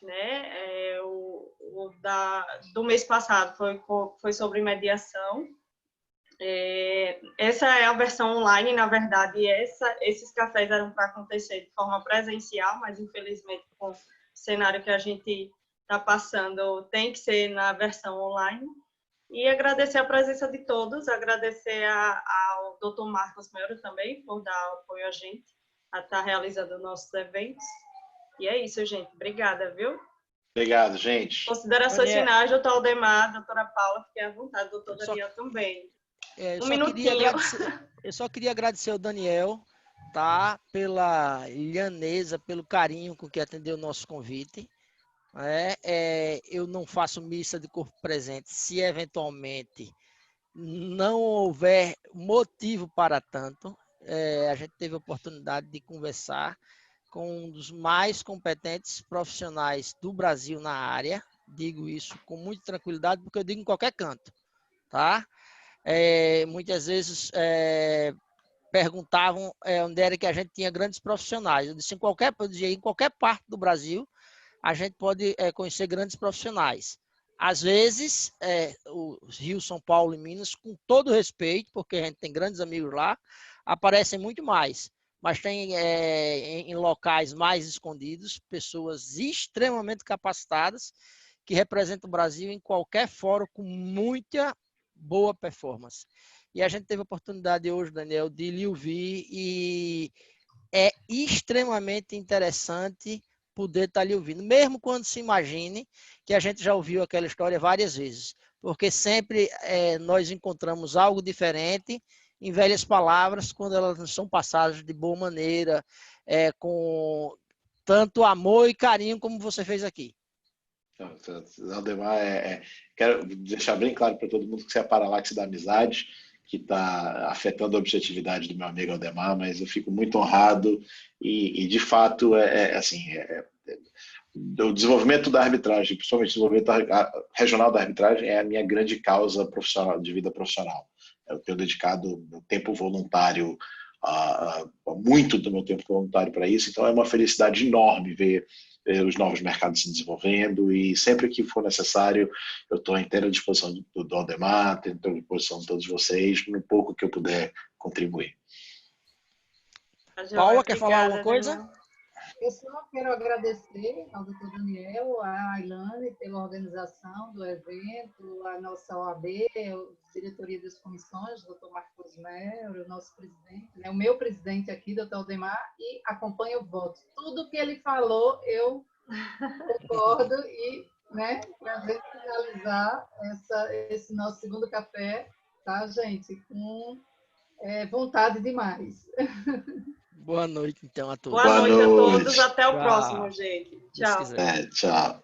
né? Do mês passado foi sobre mediação, Essa é a versão online, na verdade, esses cafés eram para acontecer de forma presencial, mas infelizmente com o cenário que a gente está passando, tem que ser na versão online. E agradecer a presença de todos, agradecer ao Dr. Marcos Melro também por dar apoio a gente, a estar realizando nossos eventos. E é isso, gente. Obrigada, viu? Obrigado, gente. Considerações finais, doutor Aldemar, doutora Paula, fiquem à vontade, doutor Daniel também. Eu só queria agradecer ao Daniel, tá? Pela lhaneza, pelo carinho com que atendeu o nosso convite. Eu não faço missa de corpo presente se eventualmente não houver motivo para tanto. A gente teve a oportunidade de conversar com um dos mais competentes profissionais do Brasil na área. Digo isso com muita tranquilidade, porque eu digo em qualquer canto, tá? Muitas vezes perguntavam onde era que a gente tinha grandes profissionais. Eu disse, em qualquer parte do Brasil, a gente pode conhecer grandes profissionais. Às vezes, o Rio, São Paulo e Minas, com todo respeito, porque a gente tem grandes amigos lá, aparecem muito mais. Mas tem em locais mais escondidos, pessoas extremamente capacitadas que representam o Brasil em qualquer fórum com muita boa performance. E a gente teve a oportunidade hoje, Daniel, de lhe ouvir e é extremamente interessante poder estar lhe ouvindo, mesmo quando se imagine que a gente já ouviu aquela história várias vezes, porque sempre nós encontramos algo diferente em velhas palavras, quando elas não são passadas de boa maneira, com tanto amor e carinho como você fez aqui. Aldemar, quero deixar bem claro para todo mundo que você é a paralaxe da amizade, que está afetando a objetividade do meu amigo Aldemar, mas eu fico muito honrado e de fato, o desenvolvimento da arbitragem, principalmente o desenvolvimento regional da arbitragem, é a minha grande causa profissional, de vida profissional. Eu tenho dedicado meu tempo voluntário, muito do meu tempo voluntário para isso, então é uma felicidade enorme ver os novos mercados se desenvolvendo e sempre que for necessário eu estou à inteira disposição do Aldemar, à inteira disposição de todos vocês, no pouco que eu puder contribuir. Paula, quer falar alguma coisa? Eu só quero agradecer ao doutor Daniel, à Ailane pela organização do evento, a nossa OAB, a diretoria das comissões, o doutor Marcos Melro, o nosso presidente, né, o meu presidente aqui, doutor Aldemar, e acompanho o voto. Tudo que ele falou, eu concordo e, né, para a gente finalizar esse nosso segundo café, tá, gente? Com vontade demais. Boa noite, então, a todos. Boa noite a todos. Até o próximo, gente. Tchau. Tchau.